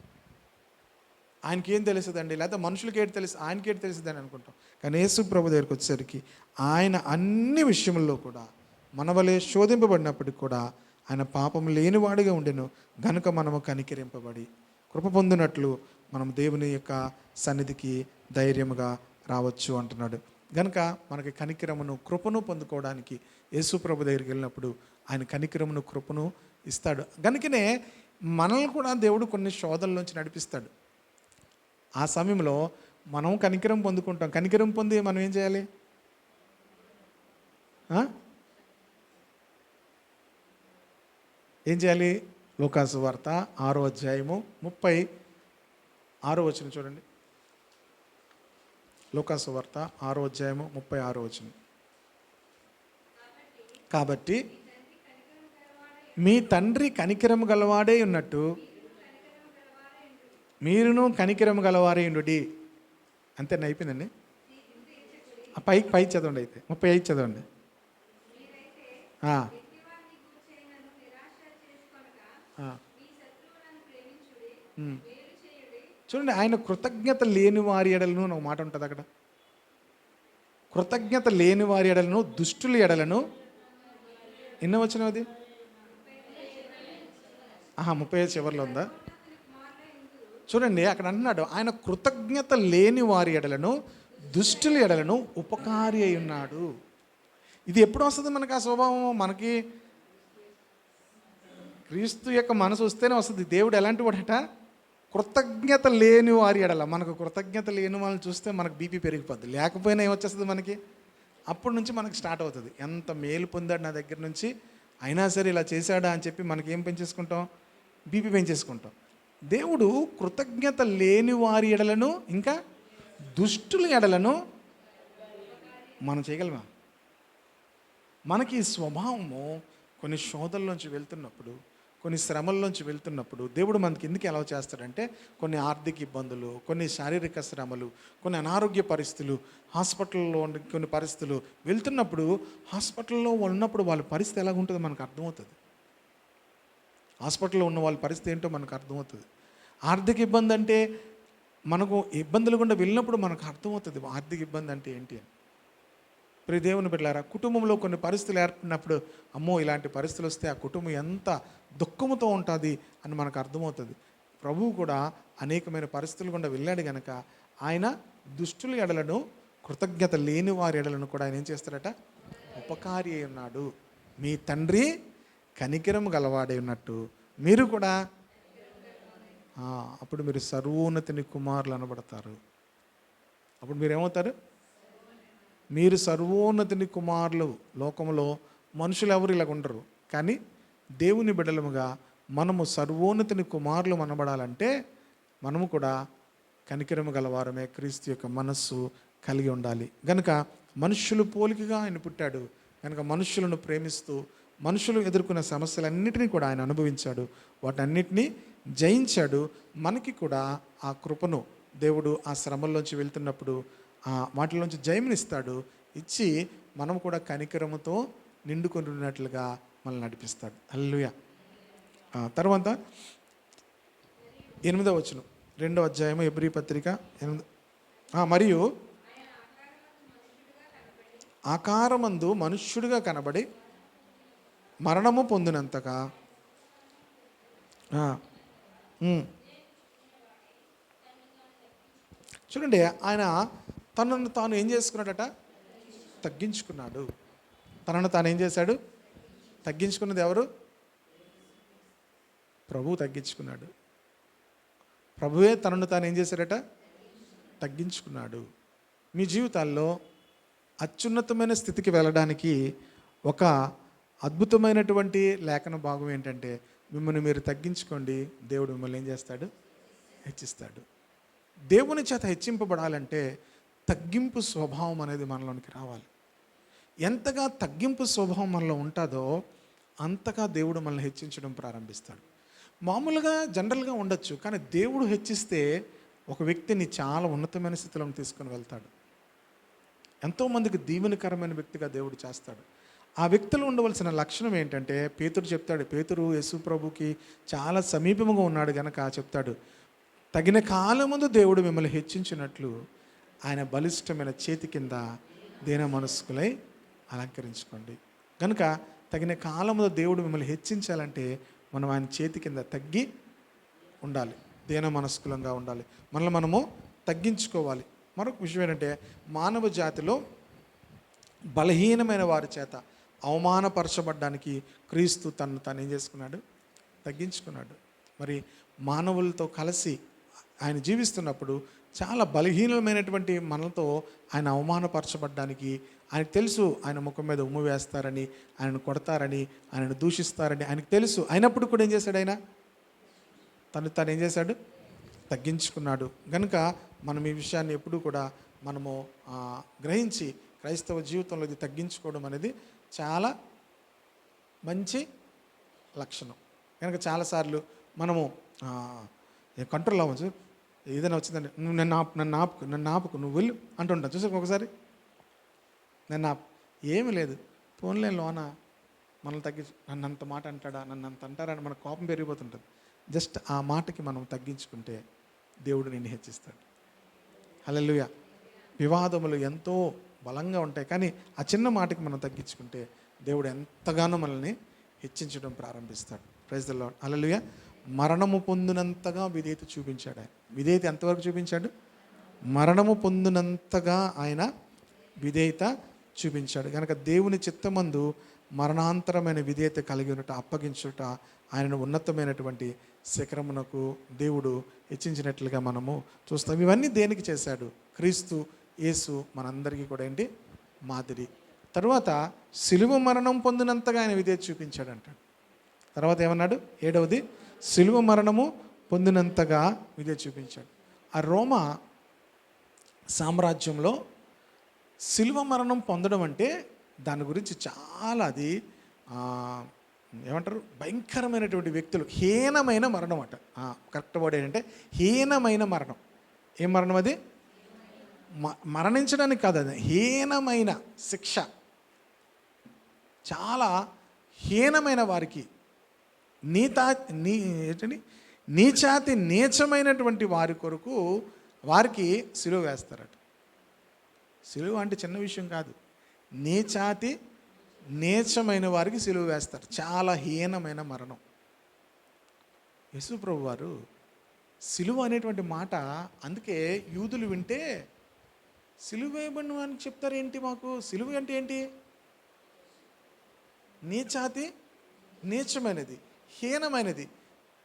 ఆయనకి ఏం తెలుస్తుందండి, లేకపోతే మనుషులకి ఏంటి తెలుసు, ఆయనకి ఏంటి తెలుస్తుందని అనుకుంటాం. కానీ యేసు ప్రభు దగ్గరికి వచ్చేసరికి ఆయన అన్ని విషయంలో కూడా మన వలె శోధింపబడినప్పటికి కూడా ఆయన పాపం లేనివాడిగా ఉండెను. గనుక మనము కనికరింపబడి కృప పొందినట్లు మనం దేవుని యొక్క సన్నిధికి ధైర్యముగా రావచ్చు అంటున్నాడు. గనుక మనకి కనికరమును కృపను పొందుకోవడానికి యేసు ప్రభు దగ్గరికి వెళ్ళినప్పుడు ఆయన కనికరమును కృపను ఇస్తాడు. గనుకనే మనల్ని కూడా దేవుడు కొన్ని శోధనల నుంచి నడిపిస్తాడు. ఆ సమయంలో మనం కనికరం పొందుకుంటాం. కనికరం పొంది మనం ఏం చేయాలి? ఏం చేయాలి? లూకాసు వార్త 6వ అధ్యాయము 36వ చూడండి. లూకాసు వార్త 6వ అధ్యాయము 36వ. కాబట్టి మీ తండ్రి కనికరము గలవాడే ఉన్నట్టు మీరును కనికరము గలవారే ఉండుడి. అంతే, అయిపోయిందండి. పై చదవండి. అయితే 35 చదవండి. చూడండి, ఆయన కృతజ్ఞత లేని వారి ఎడలను ఒక మాట ఉంటుంది అక్కడ. కృతజ్ఞత లేని వారి ఎడలను, దుష్టుల ఎడలను. ఎన్నో వచ్చిన అది 35 చివరిలో ఉందా? చూడండి, అక్కడ అంటున్నాడు ఆయన కృతజ్ఞత లేని వారి ఎడలను, దుష్టుల ఎడలను ఉపకారి అయి ఉన్నాడు. ఇది ఎప్పుడు వస్తుంది మనకు ఆ స్వభావం? మనకి క్రీస్తు యొక్క మనసు వస్తేనే వస్తుంది. దేవుడు ఎలాంటి వాడట? కృతజ్ఞత లేని వారి ఎడల. మనకు కృతజ్ఞత లేని వాళ్ళని చూస్తే మనకు బీపీ పెరిగిపోద్ది. లేకపోయినా ఏమొచ్చేస్తుంది మనకి? అప్పటి నుంచి మనకు స్టార్ట్ అవుతుంది, ఎంత మేలు పొందాడు నా దగ్గర నుంచి, అయినా సరే ఇలా చేశాడా అని చెప్పి మనకి ఏం పెంచేసుకుంటాం? బీపీ పెంచేసుకుంటాం. దేవుడు కృతజ్ఞత లేని వారి ఎడలను, ఇంకా దుష్టుల ఎడలను మనం చేయగలమా? మనకి స్వభావము కొన్ని శోధనలోంచి వెళ్తున్నప్పుడు, కొన్ని శ్రమల్లోంచి వెళ్తున్నప్పుడు దేవుడు మనకి ఎందుకు ఎలా చేస్తాడంటే, కొన్ని ఆర్థిక ఇబ్బందులు, కొన్ని శారీరక శ్రమలు, కొన్ని అనారోగ్య పరిస్థితులు, హాస్పిటల్లో ఉండే కొన్ని పరిస్థితులు వెళ్తున్నప్పుడు, హాస్పిటల్లో ఉన్నప్పుడు వాళ్ళ పరిస్థితి ఎలాగ ఉంటుందో మనకు అర్థమవుతుంది. హాస్పిటల్లో ఉన్న వాళ్ళ పరిస్థితి ఏంటో మనకు అర్థమవుతుంది. ఆర్థిక ఇబ్బంది అంటే మనకు ఇబ్బందులు గుండా వెళ్ళినప్పుడు మనకు అర్థమవుతుంది ఆర్థిక ఇబ్బంది అంటే ఏంటి అని. ప్రియ దేవుని బిడ్డలారా, కుటుంబంలో కొన్ని పరిస్థితులు ఏర్పడినప్పుడు అమ్మో ఇలాంటి పరిస్థితులు వస్తే ఆ కుటుంబం ఎంత దుఃఖముతో ఉంటుంది అని మనకు అర్థమవుతుంది. ప్రభువు కూడా అనేకమైన పరిస్థితులు గుండా వెళ్ళాడు కనుక ఆయన దుష్టుల ఎడలను, కృతజ్ఞత లేని వారి ఎడలను కూడా ఆయన ఏం చేస్తాడట, ఉపకారి అయి ఉన్నాడు. మీ తండ్రి కనికరం గలవాడై ఉన్నట్టు మీరు కూడా అప్పుడు మీరు సర్వోన్నతిని కుమారులు అనబడతారు. అప్పుడు మీరు ఏమవుతారు? మీరు సర్వోన్నతిని కుమారులు. లోకంలో మనుషులు ఎవరు ఇలాగ ఉండరు, కానీ దేవుని బిడ్డలముగా మనము సర్వోన్నతిని కుమారులు అనబడాలంటే మనము కూడా కనికరము గలవారమే, క్రీస్తు యొక్క మనస్సు కలిగి ఉండాలి. గనుక మనుష్యులు పోలికగా ఆయన పుట్టాడు కనుక మనుష్యులను ప్రేమిస్తూ మనుషులు ఎదుర్కొన్న సమస్యలన్నిటినీ కూడా ఆయన అనుభవించాడు, వాటన్నిటినీ జయించాడు. మనకి కూడా ఆ కృపను దేవుడు ఆ శ్రమల్లోంచి వెళ్తున్నప్పుడు వాటిలోంచి జయమునిస్తాడు, ఇచ్చి మనం కూడా కనికరముతో నిండుకొని ఉన్నట్లుగా మనల్ని నడిపిస్తాడు. హల్లెలూయా. తర్వాత 8వ వచనం, 2వ అధ్యాయము హెబ్రీ పత్రిక 8. మరియు ఆకారమందు మనుష్యుడిగా కనబడి మరణము పొందినంతగా చూడండి, ఆయన తనను తాను ఏం చేసుకున్నాడట, తగ్గించుకున్నాడు. తనను తాను ఏం చేశాడు, తగ్గించుకున్నది ఎవరు? ప్రభువు తగ్గించుకున్నాడు. ప్రభువే తనను తాను ఏం చేశాడట, తగ్గించుకున్నాడు. మీ జీవితాల్లో అత్యున్నతమైన స్థితికి వెళ్ళడానికి ఒక అద్భుతమైనటువంటి లేఖన భాగం ఏంటంటే, మిమ్మల్ని మీరు తగ్గించుకోండి, దేవుడు మిమ్మల్ని ఏం చేస్తాడు, హెచ్చిస్తాడు. దేవుని చేత హెచ్చింపబడాలంటే తగ్గింపు స్వభావం అనేది మనలోనికి రావాలి. ఎంతగా తగ్గింపు స్వభావం మనలో ఉంటుందో అంతగా దేవుడు మనల్ని హెచ్చించడం ప్రారంభిస్తాడు. మామూలుగా జనరల్గా ఉండొచ్చు, కానీ దేవుడు హెచ్చిస్తే ఒక వ్యక్తిని చాలా ఉన్నతమైన స్థితిలోకి తీసుకొని వెళ్తాడు. ఎంతోమందికి దీవెనకరమైన వ్యక్తిగా దేవుడు చేస్తాడు. ఆ వ్యక్తిలో ఉండవలసిన లక్షణం ఏంటంటే, పేతురు చెప్తాడు, పేతురు యేసు ప్రభుకి చాలా సమీపముగా ఉన్నాడు గనక చెప్తాడు, తగిన కాలముందు దేవుడు మిమ్మల్ని హెచ్చించినట్లు ఆయన బలిష్టమైన చేతి కింద దీన మనస్కులై అలంకరించుకోండి. కనుక తగిన కాలముందు దేవుడు మిమ్మల్ని హెచ్చించాలంటే మనం ఆయన చేతి కింద తగ్గి ఉండాలి, దీన మనస్కులంగా ఉండాలి, మనల్ని మనము తగ్గించుకోవాలి. మరొక విషయం ఏంటంటే, మానవ జాతిలో బలహీనమైన వారి చేత అవమానపరచబడ్డానికి క్రీస్తు తను ఏం చేసుకున్నాడు, తగ్గించుకున్నాడు. మరి మానవులతో కలిసి ఆయన జీవిస్తున్నప్పుడు చాలా బలహీనమైనటువంటి మనలతో ఆయన అవమానపరచబడ్డానికి ఆయనకు తెలుసు, ఆయన ముఖం మీద ఉమ్ము వేస్తారని, ఆయనను కొడతారని, ఆయనను దూషిస్తారని ఆయనకు తెలుసు. అయినప్పుడు కూడా ఏం చేశాడు, ఆయన తను ఏం చేశాడు, తగ్గించుకున్నాడు. కనుక మనం ఈ విషయాన్ని ఎప్పుడూ కూడా మనము గ్రహించి క్రైస్తవ జీవితంలో ఇది తగ్గించుకోవడం అనేది చాలా మంచి లక్షణం. కనుక చాలాసార్లు మనము కంట్రోల్ అవ్వచ్చు, ఏదైనా వచ్చిందంటే నువ్వు నన్ను ఆపుకు నువ్వు వెళ్ళు అంటుంటాను. చూసాక ఒకసారి నన్ను ఏమీ లేదు, ఫోన్లే లోన మనల్ని తగ్గించు, నన్ను అంత మాట అంటాడా, నన్ను అంత అంటారని మన కోపం పెరిగిపోతుంటుంది. జస్ట్ ఆ మాటకి మనం తగ్గించుకుంటే దేవుడు నిన్ను హెచ్చిస్తాడు. హల్లెలూయా. వివాదములు ఎంతో బలంగా ఉంటాయి, కానీ ఆ చిన్న మాటకి మనం తగ్గించుకుంటే దేవుడు ఎంతగానో మనల్ని హెచ్చించడం ప్రారంభిస్తాడు. Praise the Lord. హల్లెలూయా. మరణము పొందినంతగా విధేయత చూపించాడు ఆయన. విధేయత ఎంతవరకు చూపించాడు? మరణము పొందినంతగా ఆయన విధేయత చూపించాడు. కనుక దేవుని చిత్తమందు మరణాంతరమైన విధేయత కలిగి ఉన్నట్టు అప్పగించుట ఆయనను ఉన్నతమైనటువంటి శిఖరమునకు దేవుడు హెచ్చించినట్లుగా మనము చూస్తాం. ఇవన్నీ దేనికి చేశాడు? క్రీస్తు యేసు మనందరికీ కూడా ఏంటి, మాదిరి. తర్వాత సిలువ మరణం పొందినంతగా ఆయన విధేయత చూపించాడు అంటాడు. తర్వాత ఏమన్నాడు? 7వది, సిలువ మరణము పొందినంతగా విధేయత చూపించాడు. ఆ రోమా సామ్రాజ్యంలో సిలువ మరణం పొందడం అంటే దాని గురించి చాలా అది ఏమంటారు, భయంకరమైనటువంటి వ్యక్తులు, హీనమైన మరణం అట. కరెక్ట్ వర్డ్ ఏంటంటే హీనమైన మరణం. ఏం మరణం అది? మరణించడానికి కాదు, అది హీనమైన శిక్ష. చాలా హీనమైన వారికి, నీచాతి నీచమైనటువంటి వారి కొరకు వారికి సిలువ వేస్తారట. సిలువ అంటే చిన్న విషయం కాదు. నీచాతి నీచమైన వారికి సిలువ వేస్తారు. చాలా హీనమైన మరణం. యేసు ప్రభు వారు సిలువ అనేటువంటి మాట, అందుకే యూదులు వింటే సిలువ వేయబడిన వానికి చెప్తారు ఏంటి, మాకు సిలువ అంటే ఏంటి? నీచాతి నీచమైనది, హీనమైనది.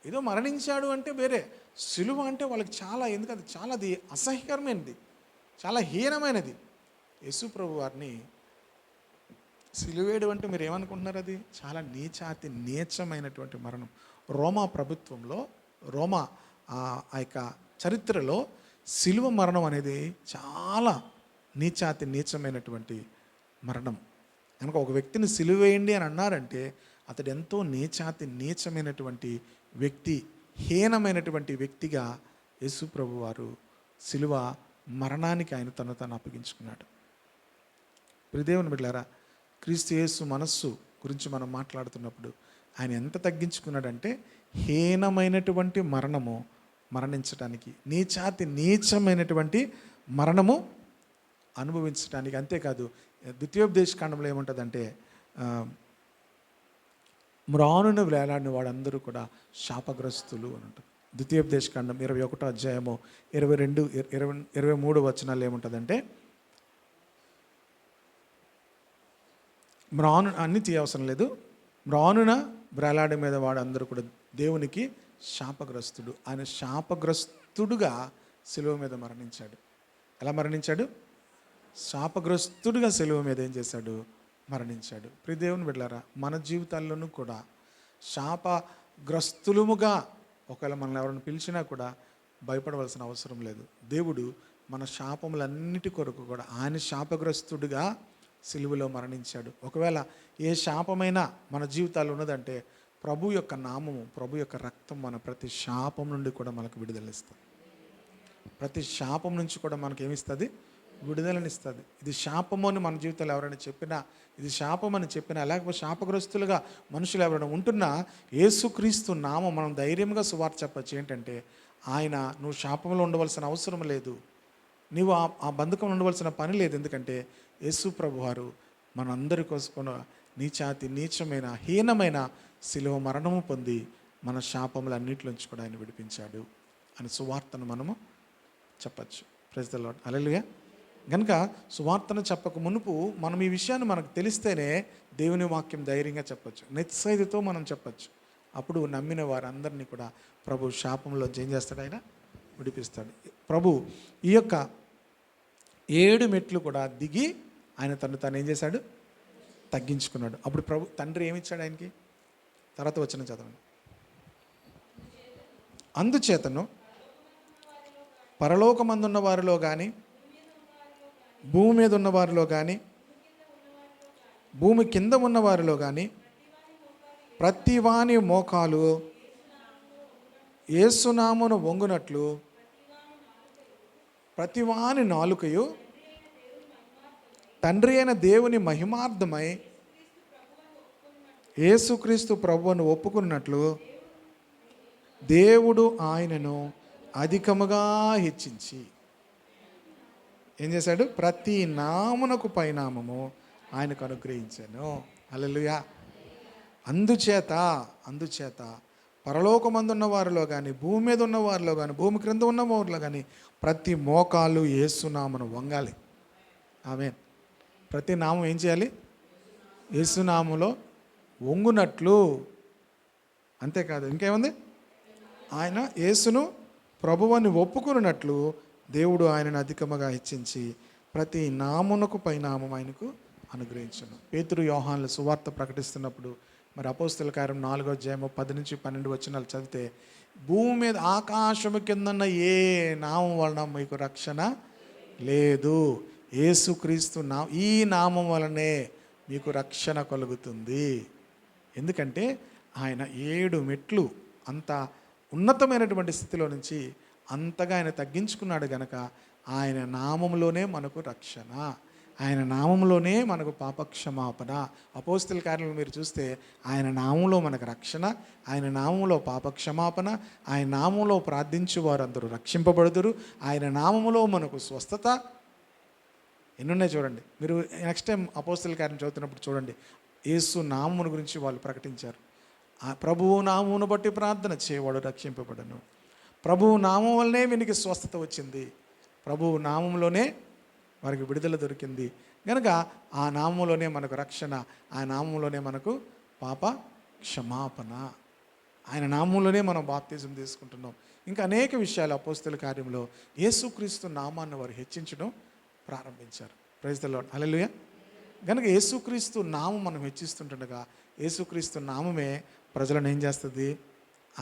ఏదో మరణించాడు అంటే వేరే. సిలువ అంటే వాళ్ళకి చాలా, ఎందుకంటే చాలా అది అసహ్యకరమైనది, చాలా హీనమైనది. యేసు ప్రభు వారిని సిలువేయడం అంటే మీరు ఏమనుకుంటున్నారు? అది చాలా నీచాతి నీచమైనటువంటి మరణం. రోమా ప్రభుత్వంలో, రోమా ఆ యొక్క చరిత్రలో సిలువ మరణం అనేది చాలా నీచాతి నీచమైనటువంటి మరణం. కనుక ఒక వ్యక్తిని సిలువేయండి అని అన్నారంటే అతడు ఎంతో నీచాతి నీచమైనటువంటి వ్యక్తి, హీనమైనటువంటి వ్యక్తిగా యేసు ప్రభు వారు సిలువ మరణానికి ఆయన తను అప్పగించుకున్నాడు. ప్రియదేవుని బిడ్డలారా, క్రీస్తు యేసు మనస్సు గురించి మనం మాట్లాడుతున్నప్పుడు ఆయన ఎంత తగ్గించుకున్నాడంటే హీనమైనటువంటి మరణము మరణించడానికి, నీచాతి నీచమైనటువంటి మరణము అనుభవించడానికి. అంతేకాదు, ద్వితీయోపదేశ కాండంలో ఏముంటుందంటే మ్రానున వేలాడిన వాడందరూ కూడా శాపగ్రస్తులు అని ఉంటుంది. ద్వితీయోపదేశ కాండం 21వ అధ్యాయము 22, 23 వచనాలు ఏముంటుందంటే, మ్రాను అన్ని తీయవసరం లేదు, మ్రానున వేలాడి మీద వాడు అందరూ కూడా దేవునికి శాపగ్రస్తుడు. ఆయన శాపగ్రస్తుడుగా శిలువ మీద మరణించాడు. ఎలా మరణించాడు? శాపగ్రస్తుడుగా శిలువ మీద ఏం చేశాడు? మరణించాడు. ప్రియ దేవుని బిడ్డలారా, మన జీవితాల్లోనూ కూడా శాపగ్రస్తులముగా ఒకవేళ మనల్ని ఎవరైనా పిలిచినా కూడా భయపడవలసిన అవసరం లేదు. దేవుడు మన శాపములన్నిటి కొరకు కూడా ఆయన శాపగ్రస్తుడిగా సిలువలో మరణించాడు. ఒకవేళ ఏ శాపమైనా మన జీవితాల్లో ఉన్నదంటే ప్రభు యొక్క నామము, ప్రభు యొక్క రక్తం మన ప్రతి శాపం నుండి కూడా మనకు విడుదలనిస్తుంది. ప్రతి శాపం నుంచి కూడా మనకి ఏమిస్తుంది? విడుదలనిస్తుంది. ఇది శాపము అని మన జీవితంలో ఎవరైనా చెప్పినా, ఇది శాపం అని చెప్పినా, లేకపోతే శాపగ్రస్తులుగా మనుషులు ఎవరైనా ఉంటున్నా, యేసుక్రీస్తు నామం మనం ధైర్యంగా సువార్త చెప్పచ్చు. ఏంటంటే ఆయన, నువ్వు శాపంలో ఉండవలసిన అవసరం లేదు, నీవు ఆ బంధకం ఉండవలసిన పని లేదు. ఎందుకంటే యేసు ప్రభు వారు మనందరి కోసం నీచాతి నీచమైన హీనమైన శిలువ మరణము పొంది మన శాపములన్నిటిలోంచి కూడా ఆయన విడిపించాడు అని సువార్తను మనము చెప్పచ్చు. Praise the Lord. హల్లెలూయా. కనుక సువార్తను చెప్పక మునుపు మనం ఈ విషయాన్ని మనకు తెలిస్తేనే దేవుని వాక్యం ధైర్యంగా చెప్పచ్చు, నిశ్చయితతో మనం చెప్పచ్చు. అప్పుడు నమ్మిన వారందరినీ కూడా ప్రభు శాపంలో ఏం చేస్తాడు? ఆయన విడిపిస్తాడు. ప్రభు ఈ యొక్క 7 మెట్లు కూడా దిగి ఆయన తను ఏం చేశాడు? తగ్గించుకున్నాడు. అప్పుడు ప్రభు తండ్రి ఏమిచ్చాడు ఆయనకి? తర్వాత వచ్చిన చదవండి. అందుచేతను పరలోకమందున్న వారిలో కానీ, భూమి మీద ఉన్న వారిలో కానీ, భూమి కింద ఉన్న వారిలో కానీ ప్రతివాని మోకాలు యేసునామమున వంగునట్లు ప్రతివాని నాలుకయు తండ్రి అయిన దేవుని మహిమార్థమై యేసుక్రీస్తు ప్రభువును ఒప్పుకున్నట్లు దేవుడు ఆయనను అధికముగా హెచ్చించి ఏం చేశాడు? ప్రతి నామునకు పైనామము ఆయనకు అనుగ్రహించాను. హల్లెలూయా. అందుచేత పరలోకమందున్న వారిలో కానీ, భూమి మీద ఉన్న వారిలో కానీ, భూమి క్రింద ఉన్న వారిలో కానీ ప్రతి మోకాలు యేసునామమును వంగాలి. ఆమేన్. ప్రతి నామం ఏం చేయాలి? యేసునామములో వంగునట్లు. అంతేకాదు, ఇంకేముంది? ఆయన యేసును ప్రభువుని ఒప్పుకున్నట్లు దేవుడు ఆయనను అధికముగా హెచ్చించి ప్రతి నామునకు పైనామం ఆయనకు అనుగ్రహించను. పేతురు యోహానులు సువార్త ప్రకటిస్తున్నప్పుడు, మరి అపోస్తల కార్యం 4వ అధ్యాయము 10 నుంచి 12 వచనాలు చదివితే, భూమి మీద ఆకాశము కిందన్న ఏ నామం వలన మీకు రక్షణ లేదు, యేసుక్రీస్తు ఈ నామం వలనే మీకు రక్షణ కలుగుతుంది. ఎందుకంటే ఆయన 7 మెట్లు అంత ఉన్నతమైనటువంటి స్థితిలో నుంచి అంతగా ఆయన తగ్గించుకున్నాడు గనక ఆయన నామములోనే మనకు రక్షణ, ఆయన నామంలోనే మనకు పాపక్షమాపణ. అపోస్తల కార్యాలను మీరు చూస్తే ఆయన నామంలో మనకు రక్షణ, ఆయన నామంలో పాపక్షమాపణ, ఆయన నామంలో ప్రార్థించు వారందరూ రక్షింపబడుదురు, ఆయన నామంలో మనకు స్వస్థత. ఎన్నున్నాయి చూడండి. మీరు నెక్స్ట్ టైం అపోస్తల కార్యం చదువుతున్నప్పుడు చూడండి, యేసు నామమును గురించి వాళ్ళు ప్రకటించారు. ఆ ప్రభువు నామమును బట్టి ప్రార్థన చేయవాడు రక్షింపబడను. ప్రభువు నామం వల్లనే వీనికి స్వస్థత వచ్చింది, ప్రభువు నామంలోనే వారికి విడుదల దొరికింది కనుక ఆ నామంలోనే మనకు రక్షణ, ఆ నామంలోనే మనకు పాప క్షమాపణ, ఆయన నామంలోనే మనం బాప్తిజం తీసుకుంటున్నాం. ఇంకా అనేక విషయాలు అపోస్తల కార్యంలో యేసుక్రీస్తు నామాన్ని వారు హెచ్చించడం ప్రారంభించారు. Praise the Lord, hallelujah. కనుక యేసుక్రీస్తు నామం మనం హెచ్చిస్తుండగా యేసుక్రీస్తు నామమే ప్రజలను ఏం చేస్తుంది?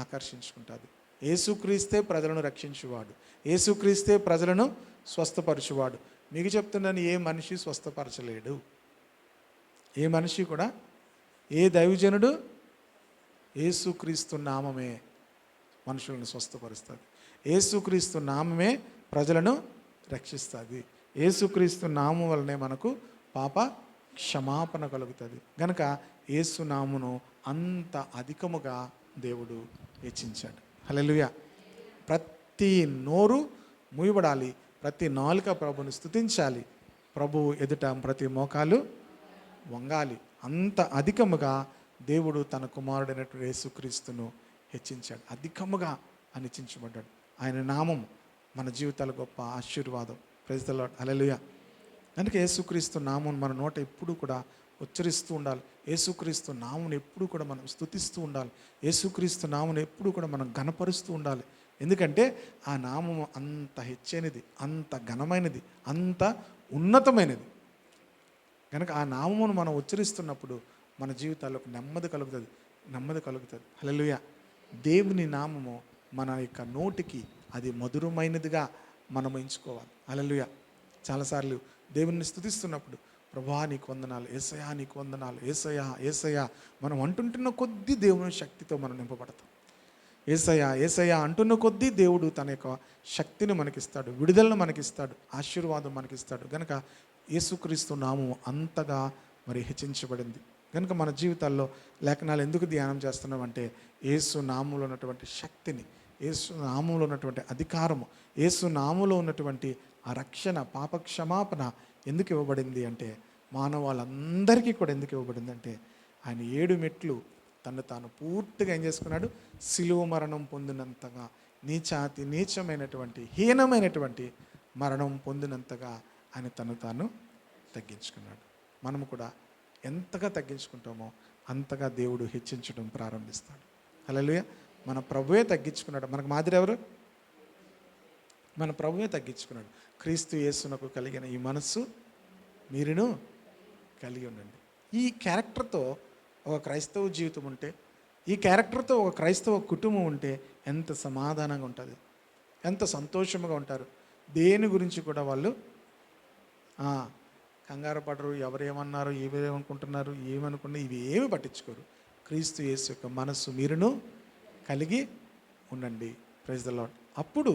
ఆకర్షించుకుంటుంది. యేసుక్రీస్తే ప్రజలను రక్షించువాడు, యేసుక్రీస్తే ప్రజలను స్వస్థపరచువాడు. మీకు చెప్తున్నాను, ఏ మనిషి స్వస్థపరచలేడు, ఏ మనిషి కూడా, ఏ దైవజనుడు. యేసుక్రీస్తు నామమే మనుషులను స్వస్థపరుస్తుంది, యేసుక్రీస్తు నామమే ప్రజలను రక్షిస్తుంది, యేసుక్రీస్తు నామం వల్లనే మనకు పాప క్షమాపణ కలుగుతుంది. కనుక యేసు నామును అంత అధికముగా దేవుడు హెచ్చించాడు. హల్లెలూయా. ప్రతి నోరు మూయబడాలి, ప్రతి నాలుక ప్రభుని స్తుతించాలి, ప్రభువు ఎదుట ప్రతి మోకాలు వంగాలి. అంత అధికముగా దేవుడు తన కుమారుడైనటువంటి యేసుక్రీస్తును హెచ్చించాడు, అధికముగా హెచ్చించబడ్డాడు. ఆయన నామం మన జీవితాల గొప్ప ఆశీర్వాదం. ప్రైజ్ ది లార్డ్, హల్లెలూయా. అందుకే యేసుక్రీస్తు నామం మన నోట ఎప్పుడు కూడా ఉచ్చరిస్తూ ఉండాలి, యేసుక్రీస్తు నామును ఎప్పుడు కూడా మనం స్తుతిస్తూ ఉండాలి, యేసుక్రీస్తు నామును ఎప్పుడు కూడా మనం ఘనపరుస్తూ ఉండాలి. ఎందుకంటే ఆ నామము అంత హెచ్చైనది, అంత ఘనమైనది, అంత ఉన్నతమైనది. కనుక ఆ నామమును మనం ఉచ్చరిస్తున్నప్పుడు మన జీవితాల్లోకి నెమ్మది కలుగుతుంది. హల్లెలూయా. దేవుని నామము మన యొక్క నోటికి అది మధురమైనదిగా మనం ఎంచుకోవాలి. హల్లెలూయా. చాలాసార్లు దేవుని స్తుతిస్తున్నప్పుడు ప్రభువా నీకు వందనాలు, యేసయ్యా నీకు వందనాలు, యేసయ్యా యేసయ్యా మనం అంటుంటున్న కొద్దీ దేవుని శక్తితో మనం నింపబడతాం. యేసయ్యా యేసయ్యా అంటున్న కొద్దీ దేవుడు తన యొక్క శక్తిని మనకిస్తాడు, విడుదలను మనకిస్తాడు, ఆశీర్వాదం మనకిస్తాడు. కనుక యేసుక్రీస్తు నామము అంతగా మరి హెచ్చించబడింది. కనుక మన జీవితాల్లో లేఖనాలు ఎందుకు ధ్యానం చేస్తున్నామంటే యేసు నామంలో ఉన్నటువంటి శక్తిని, యేసు నామంలో ఉన్నటువంటి అధికారము, యేసు నామంలో ఉన్నటువంటి ఆ రక్షణ, పాప క్షమాపణ ఎందుకు ఇవ్వబడింది అంటే మానవాళ్ళందరికీ కూడా ఎందుకు ఇవ్వబడింది అంటే ఆయన 7 మెట్లు తను తాను పూర్తిగా ఏం చేసుకున్నాడు? సిలువ మరణం పొందినంతగా, నీచమైనటువంటి హీనమైనటువంటి మరణం పొందినంతగా ఆయన తను తాను తగ్గించుకున్నాడు. మనము కూడా ఎంతగా తగ్గించుకుంటామో అంతగా దేవుడు హెచ్చించడం ప్రారంభిస్తాడు. హల్లెలూయా. మన ప్రభువే తగ్గించుకున్నాడు. మనకు మాదిరి ఎవరు? మన ప్రభువే తగ్గించుకున్నాడు. క్రీస్తు యేసునకు కలిగిన ఈ మనస్సు మీరును కలిగి ఉండండి. ఈ క్యారెక్టర్తో ఒక క్రైస్తవ జీవితం ఉంటే, ఈ క్యారెక్టర్తో ఒక క్రైస్తవ కుటుంబం ఉంటే ఎంత సమాధానంగా ఉంటుంది, ఎంత సంతోషంగా ఉంటారు. దేని గురించి కూడా వాళ్ళు కంగారు పడరు. ఎవరేమన్నారు, ఏమనుకుంటున్నారు, ఏమనుకున్నా ఇవి ఏమి పట్టించుకోరు. క్రీస్తు యేసు యొక్క మనస్సు మీరును కలిగి ఉండండి. Praise the Lord. అప్పుడు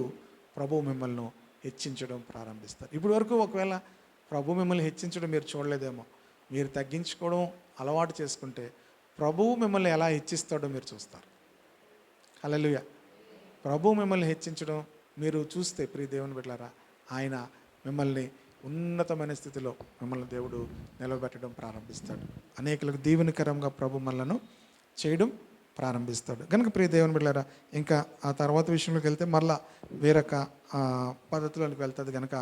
ప్రభు మిమ్మల్ని హెచ్చించడం ప్రారంభిస్తారు. ఇప్పుడు వరకు ఒకవేళ ప్రభు మిమ్మల్ని హెచ్చించడం మీరు చూడలేదేమో, మీరు తగ్గించుకోవడం అలవాటు చేసుకుంటే ప్రభువు మిమ్మల్ని ఎలా హెచ్చిస్తాడో మీరు చూస్తారు. హల్లెలూయా. ప్రభు మిమ్మల్ని హెచ్చించడం మీరు చూస్తే ప్రియ దేవుని బిడ్డలారా, ఆయన మిమ్మల్ని ఉన్నతమైన స్థితిలో మిమ్మల్ని దేవుడు నిలబెట్టడం ప్రారంభిస్తాడు. అనేకులకు దీవెనకరంగా ప్రభు మనలను చేయడం ప్రారంభిస్తాడు. కనుక ప్రియ దేవుని బిడ్డలారా, ఇంకా ఆ తర్వాత విషయంలోకి వెళ్తే మళ్ళా వేరొక పద్ధతిలోకి వెళ్తుంది. కనుక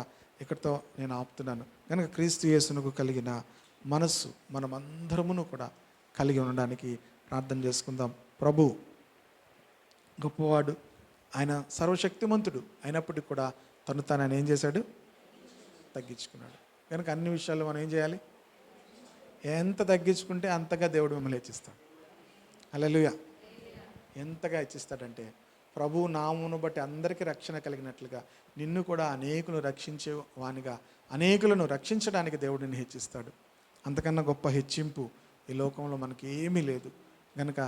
ఇక్కడితో నేను ఆపుతున్నాను. కనుక క్రీస్తు యేసునకు కలిగిన మనస్సు మనమందరమును కూడా కలిగి ఉండడానికి ప్రార్థన చేసుకుందాం. ప్రభు గొప్పవాడు, ఆయన సర్వశక్తిమంతుడు అయినప్పటికీ కూడా తను ఆయన ఏం చేశాడు? తగ్గించుకున్నాడు. కనుక అన్ని విషయాల్లో మనం ఏం చేయాలి? ఎంత తగ్గించుకుంటే అంతగా దేవుడు మిమ్మల్ని హెచ్చిస్తాడు. హల్లెలూయా. ఎంతగా హెచ్చిస్తాడంటే ప్రభు నామమును బట్టి అందరికీ రక్షణ కలిగినట్లుగా నిన్ను కూడా అనేకులను రక్షించే వానిగా, అనేకులను రక్షించడానికి దేవుడు నిన్ను హెచ్చిస్తాడు. అంతకన్నా గొప్ప హెచ్చింపు ఈ లోకంలో మనకి ఏమీ లేదు. గనుక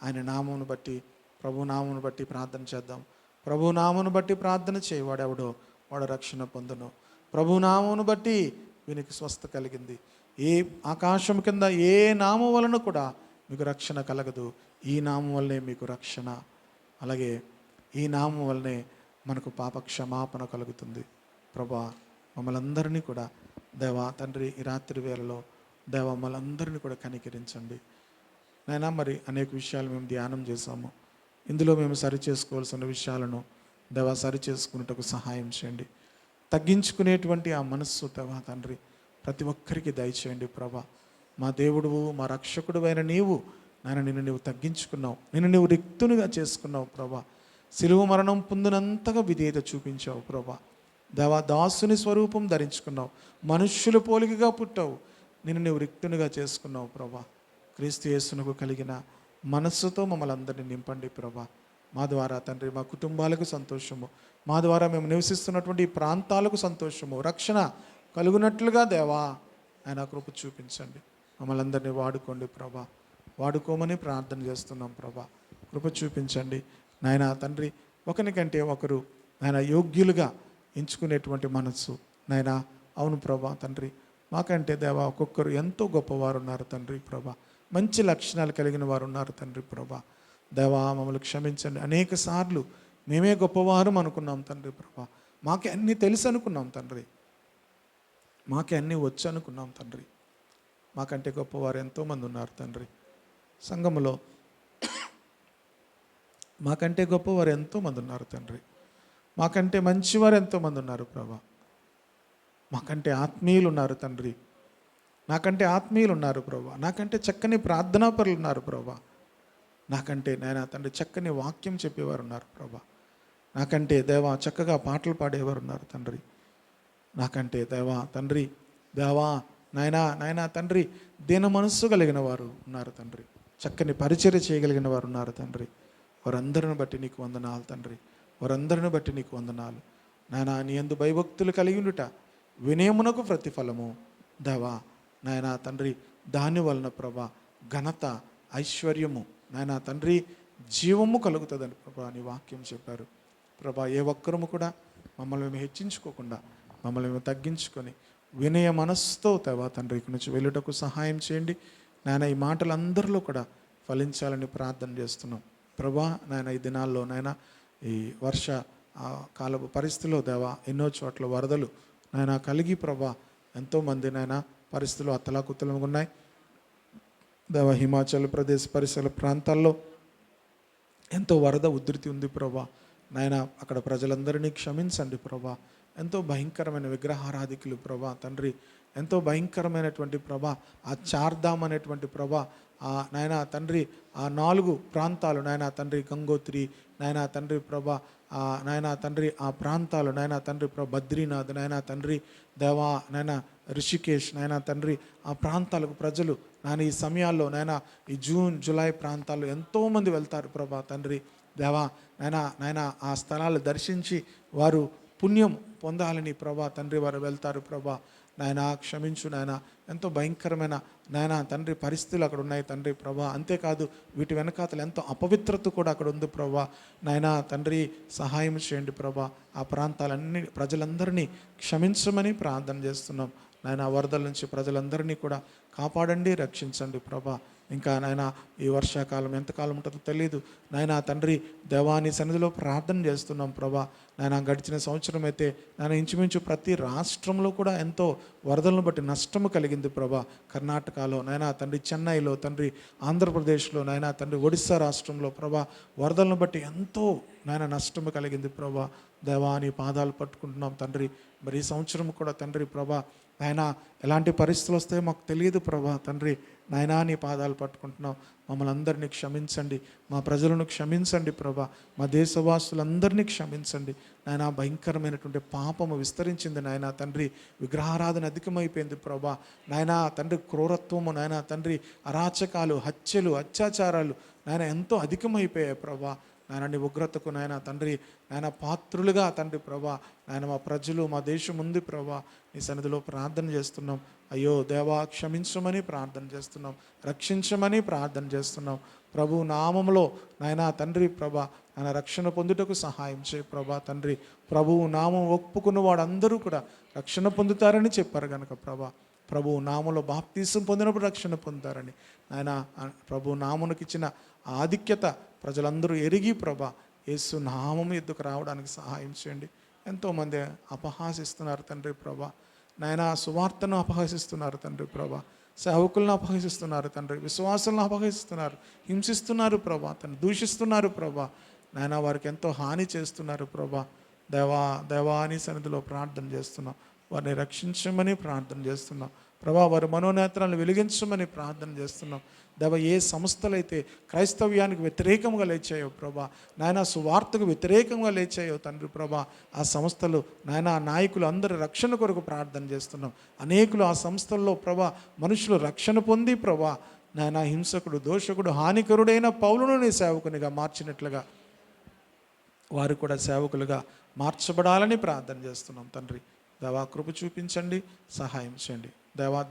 ఆయన నామమును బట్టి, ప్రభు నామమును బట్టి ప్రార్థన చేద్దాం. ప్రభు నామమును బట్టి ప్రార్థన చేయవాడెవడో వాడు రక్షణ పొందును. ప్రభు నామమును బట్టి వీనికి స్వస్థ కలిగింది. ఏ ఆకాశం కింద ఏ నామం వలన కూడా మీకు రక్షణ కలగదు. ఈ నామం వల్లనే మీకు రక్షణ, అలాగే ఈ నామం వల్లనే మనకు పాప క్షమాపణ కలుగుతుంది. ప్రభా మమ్మల్ని అందరినీ కూడా దేవా తండ్రి ఈ రాత్రి వేళలో దేవా మమ్మల్ని అందరినీ కూడా కనికరించండి నాయనా. మరి అనేక విషయాలు మేము ధ్యానం చేశాము. ఇందులో మేము సరి చేసుకోవాల్సిన విషయాలను దేవా సరి చేసుకున్నట్టుకు సహాయం చేయండి. తగ్గించుకునేటువంటి ఆ మనస్సు దేవా తండ్రి ప్రతి ఒక్కరికి దయచేయండి ప్రభా. మా దేవుడువు మా రక్షకుడు అయిన నీవు నాయన, నిన్ను నీవు తగ్గించుకున్నావు, నిన్ను నీవు రిక్తునిగా చేసుకున్నావు ప్రభా. సిలువ మరణం పొందినంతగా విధేయత చూపించావు ప్రభా. దేవా దాసుని స్వరూపం ధరించుకున్నావు, మనుష్యుల పోలికగా పుట్టావు, నిన్ను నీవు రిక్తునిగా చేసుకున్నావు ప్రభా. క్రీస్తు యేసునకు కలిగిన మనస్సుతో మమ్మల్ని అందరినీ నింపండి ప్రభా. మా ద్వారా తండ్రి మా కుటుంబాలకు సంతోషము, మా ద్వారా మేము నివసిస్తున్నటువంటి ఈ ప్రాంతాలకు సంతోషము, రక్షణ కలుగునట్లుగా దేవా ఆయన కృప చూపించండి. మమ్మల్ని అందరినీ వాడుకోండి ప్రభా. వాడుకోమని ప్రార్థన చేస్తున్నాం ప్రభా. కృప చూపించండి నాయన తండ్రి. ఒకరికంటే ఒకరు నాయన యోగ్యులుగా ఎంచుకునేటువంటి మనస్సు నాయన. అవును ప్రభా తండ్రి, మాకంటే దేవా ఒక్కొక్కరు ఎంతో గొప్పవారు ఉన్నారు తండ్రి ప్రభా. మంచి లక్షణాలు కలిగిన వారు ఉన్నారు తండ్రి ప్రభా. దేవా మమ్మల్ని క్షమించండి. అనేక సార్లు మేమే గొప్పవారు అనుకున్నాం తండ్రి ప్రభా. మాకే అన్నీ తెలుసు అనుకున్నాం తండ్రి, మాకే అన్నీ వచ్చు అనుకున్నాం తండ్రి. మాకంటే గొప్పవారు ఎంతోమంది ఉన్నారు తండ్రి సంఘములో. మాకంటే గొప్పవారు ఎంతోమంది ఉన్నారు తండ్రి. మాకంటే మంచివారు ఎంతోమంది ఉన్నారు ప్రభా. మాకంటే ఆత్మీయులు ఉన్నారు తండ్రి. నాకంటే ఆత్మీయులు ఉన్నారు ప్రభా. నాకంటే చక్కని ప్రార్థనాపరులు ఉన్నారు ప్రభా. నాకంటే నాయన తండ్రి చక్కని వాక్యం చెప్పేవారు ఉన్నారు ప్రభా. నాకంటే దేవా చక్కగా పాటలు పాడేవారు ఉన్నారు తండ్రి. నాకంటే దేవా తండ్రి దేవా నాయనా తండ్రి దీన మనస్సు కలిగిన వారు ఉన్నారు తండ్రి. చక్కని పరిచర్య చేయగలిగిన వారు ఉన్నారు తండ్రి. వారందరిని బట్టి నీకు వందనాలు తండ్రి. వారందరిని బట్టి నీకు వందనాలు నాయనా. నీ యందు భయభక్తులు కలిగి ఉండుట వినయమునకు ప్రతిఫలము దేవా నాయనా తండ్రి. దాని వలన ప్రభా ఘనత ఐశ్వర్యము నాయనా తండ్రి జీవము కలుగుతుందని ప్రభా నీ వాక్యం చెప్పారు ప్రభా. ఏ ఒక్కరము కూడా మమ్మల్ని మేము హెచ్చించుకోకుండా మమ్మల్ని మేము తగ్గించుకొని వినయ మనస్సుతో దేవా తండ్రి ఇక్కడి నుంచి వెళ్ళుటకు సహాయం చేయండి నాయన. ఈ మాటలు అందరిలో కూడా ఫలించాలని ప్రార్థన చేస్తున్నాం ప్రభా. నాయన ఈ దినాల్లో నాయన ఈ వర్ష కాలపు పరిస్థితిలో దేవా ఎన్నో చోట్ల వరదలు నాయన కలిగి ప్రభా ఎంతోమంది నాయన పరిస్థితులు అత్తలాకుత్తలంగా ఉన్నాయి దేవా. హిమాచల్ ప్రదేశ్ పరిసర ప్రాంతాల్లో ఎంతో వరద ఉధృతి ఉంది ప్రభా నాయన. అక్కడ ప్రజలందరినీ క్షమించండి ప్రభా. ఎంతో భయంకరమైన విగ్రహారాధికులు ప్రభా తండ్రి. ఎంతో భయంకరమైనటువంటి ప్రభా ఆ చార్ధామ్ అనేటువంటి ప్రభా నాయన తండ్రి ఆ 4 ప్రాంతాలు నాయన తండ్రి గంగోత్రి నాయన తండ్రి ప్రభా నాయన తండ్రి ఆ ప్రాంతాలు నాయన తండ్రి ప్రభా బద్రీనాథ్ నాయన తండ్రి దేవా నాయన ఋషికేశ్ నాయన తండ్రి ఆ ప్రాంతాలకు ప్రజలు నాయన ఈ సమయాల్లో నాయన ఈ జూన్ జూలై ప్రాంతాల్లో ఎంతోమంది వెళ్తారు ప్రభా తండ్రి దేవా నాయన ఆ స్థలాలు దర్శించి వారు పుణ్యం పొందాలని ప్రభా తండ్రి వారు వెళ్తారు ప్రభా నాయన. క్షమించు నాయన. ఎంతో భయంకరమైన నాయన తండ్రి పరిస్థితులు అక్కడ ఉన్నాయి తండ్రి ప్రభా. అంతేకాదు వీటి వెనకాతలు ఎంతో అపవిత్రత కూడా అక్కడ ఉంది ప్రభా నాయన తండ్రి. సహాయం చేయండి ప్రభా. ఆ ప్రాంతాలన్నీ ప్రజలందరినీ క్షమించమని ప్రార్థన చేస్తున్నాం నాయన. వరదల నుంచి ప్రజలందరినీ కూడా కాపాడండి, రక్షించండి ప్రభా. ఇంకా నాయన ఈ వర్షాకాలం ఎంతకాలం ఉంటుందో తెలియదు నాయన తండ్రి దేవాని సన్నిధిలో ప్రార్థన చేస్తున్నాం ప్రభా నాయన. గడిచిన సంవత్సరం అయితే నాయన ఇంచుమించు ప్రతి రాష్ట్రంలో కూడా ఎంతో వరదలను బట్టి నష్టము కలిగింది ప్రభా. కర్ణాటకలో నాయన తండ్రి, చెన్నైలో తండ్రి, ఆంధ్రప్రదేశ్లో నాయన తండ్రి, ఒడిస్సా రాష్ట్రంలో ప్రభా వరదలను బట్టి ఎంతో నాయన నష్టము కలిగింది ప్రభా. దేవాని పాదాలు పట్టుకుంటున్నాం తండ్రి. మరి ఈ సంవత్సరం కూడా తండ్రి ప్రభా నాయన ఎలాంటి పరిస్థితులు వస్తాయో మాకు తెలియదు ప్రభా తండ్రి. నాయనా నీ పాదాలు పట్టుకుంటున్నాం. మమ్మల్ని అందరినీ క్షమించండి, మా ప్రజలను క్షమించండి ప్రభా. మా దేశవాసులందరినీ క్షమించండి నాయన. భయంకరమైనటువంటి పాపము విస్తరించింది నాయన తండ్రి. విగ్రహారాధన అధికమైపోయింది ప్రభా నాయన తండ్రి. క్రూరత్వము నాయన తండ్రి, అరాచకాలు, హత్యలు, అత్యాచారాలు నాయన ఎంతో అధికమైపోయాయి ప్రభా నాయన నీ ఉగ్రతకు నాయన తండ్రి నాయన పాత్రులుగా తండ్రి ప్రభా నాయన మా ప్రజలు మా దేశం ఉంది ప్రభా నీ సన్నిధిలో ప్రార్థన చేస్తున్నాం. అయ్యో దేవా క్షమించమని ప్రార్థన చేస్తున్నాం, రక్షించమని ప్రార్థన చేస్తున్నాం. ప్రభు నామములో నాయన తండ్రి ప్రభా ఆయన రక్షణ పొందుటకు సహాయం చేయి ప్రభా తండ్రి. ప్రభువు నామం ఒప్పుకున్న వాడందరూ కూడా రక్షణ పొందుతారని చెప్పారు కనుక ప్రభు నామంలో బాప్తీసం పొందినప్పుడు రక్షణ పొందుతారని ఆయన ప్రభు నామునికి ఇచ్చిన ఆధిక్యత ప్రజలందరూ ఎరిగి యేసు నామం ఎద్దుకు రావడానికి సహాయం చేయండి. ఎంతోమంది అపహాసిస్తున్నారు తండ్రి నాయన సువార్తను అపహసిస్తున్నారు తండ్రి సేవకులను అపహసిస్తున్నారు తండ్రి, విశ్వాసులను అపహసిస్తున్నారు, హింసిస్తున్నారు తండ్రి, దూషిస్తున్నారు నాయన వారికి ఎంతో హాని చేస్తున్నారు దేవా అని సన్నిధిలో ప్రార్థన చేస్తున్నాం. వారిని రక్షించమని ప్రార్థన చేస్తున్నాం వారి మనోనేత్రాలను వెలిగించమని ప్రార్థన చేస్తున్నాం. ఏ సంస్థలైతే క్రైస్తవ్యానికి వ్యతిరేకంగా లేచాయో నాయన సువార్తకు వ్యతిరేకంగా లేచాయో తండ్రి ఆ సంస్థలు నాయన నాయకులు అందరి రక్షణ కొరకు ప్రార్థన చేస్తున్నాం. అనేకులు ఆ సంస్థల్లో మనుషులు రక్షణ పొంది నాయన హింసకుడు, దోషకుడు, హానికరుడైన పౌలును నీ సేవకునిగా మార్చినట్లుగా వారు కూడా సేవకులుగా మార్చబడాలని ప్రార్థన చేస్తున్నాం తండ్రి. కృప చూపించండి, సహాయం చేయండి.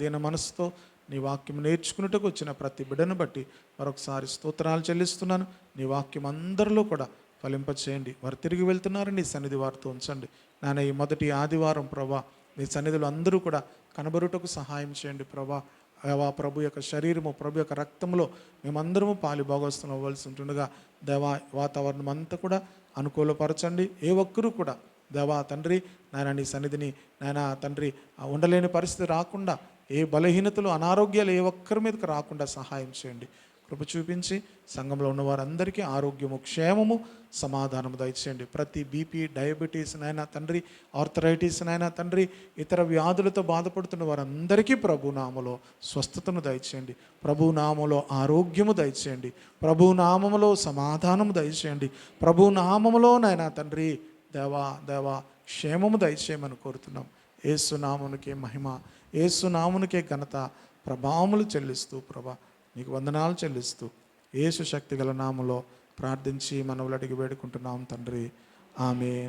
దీన మనసుతో నీ వాక్యం నేర్చుకున్నట్టుకు వచ్చిన ప్రతి బిడ్డను బట్టి మరొకసారి స్తోత్రాలు చెల్లిస్తున్నాను. నీ వాక్యం అందరిలో కూడా ఫలింపచేయండి. వారు తిరిగి వెళ్తున్నారు, నీ సన్నిధి వారితో ఉంచండి నాన్న. ఈ మొదటి ఆదివారం నీ సన్నిధిలో అందరూ కూడా కనబరుటకు సహాయం చేయండి ప్రభు యొక్క శరీరము, ప్రభు యొక్క రక్తంలో మేమందరము పాలు భాగస్తులు అవ్వాల్సి ఉంటుండగా వాతావరణం అంతా కూడా అనుకూలపరచండి. ఏ ఒక్కరూ కూడా తండ్రి నాయన నీ సన్నిధిని నాయన తండ్రి ఉండలేని పరిస్థితి రాకుండా, ఏ బలహీనతలు, అనారోగ్యాలు ఏ ఒక్కరి మీదకి రాకుండా సహాయం చేయండి. కృప చూపించి సంఘంలో ఉన్న వారందరికీ ఆరోగ్యము, క్షేమము, సమాధానము దయచేయండి. ప్రతి బీపీ, డయాబెటీస్ నాయన తండ్రి, ఆర్థరైటిస్ నాయన తండ్రి, ఇతర వ్యాధులతో బాధపడుతున్న వారందరికీ ప్రభునామలో స్వస్థతను దయచేయండి. ప్రభునామలో ఆరోగ్యము దయచేయండి. ప్రభునామములో సమాధానము దయచేయండి. ప్రభునామములో నాయన తండ్రి దేవా క్షేమము దయచేయమని కోరుతున్నాం. యేసునామునికే మహిమ, యేసునామునికే ఘనత, ప్రభావములు చెల్లిస్తూ నీకు వందనాలు చెల్లిస్తూ యేసు శక్తి గల నామములో ప్రార్థించి మనవులు అడిగి వేడుకుంటున్నాం తండ్రి. ఆమేన్.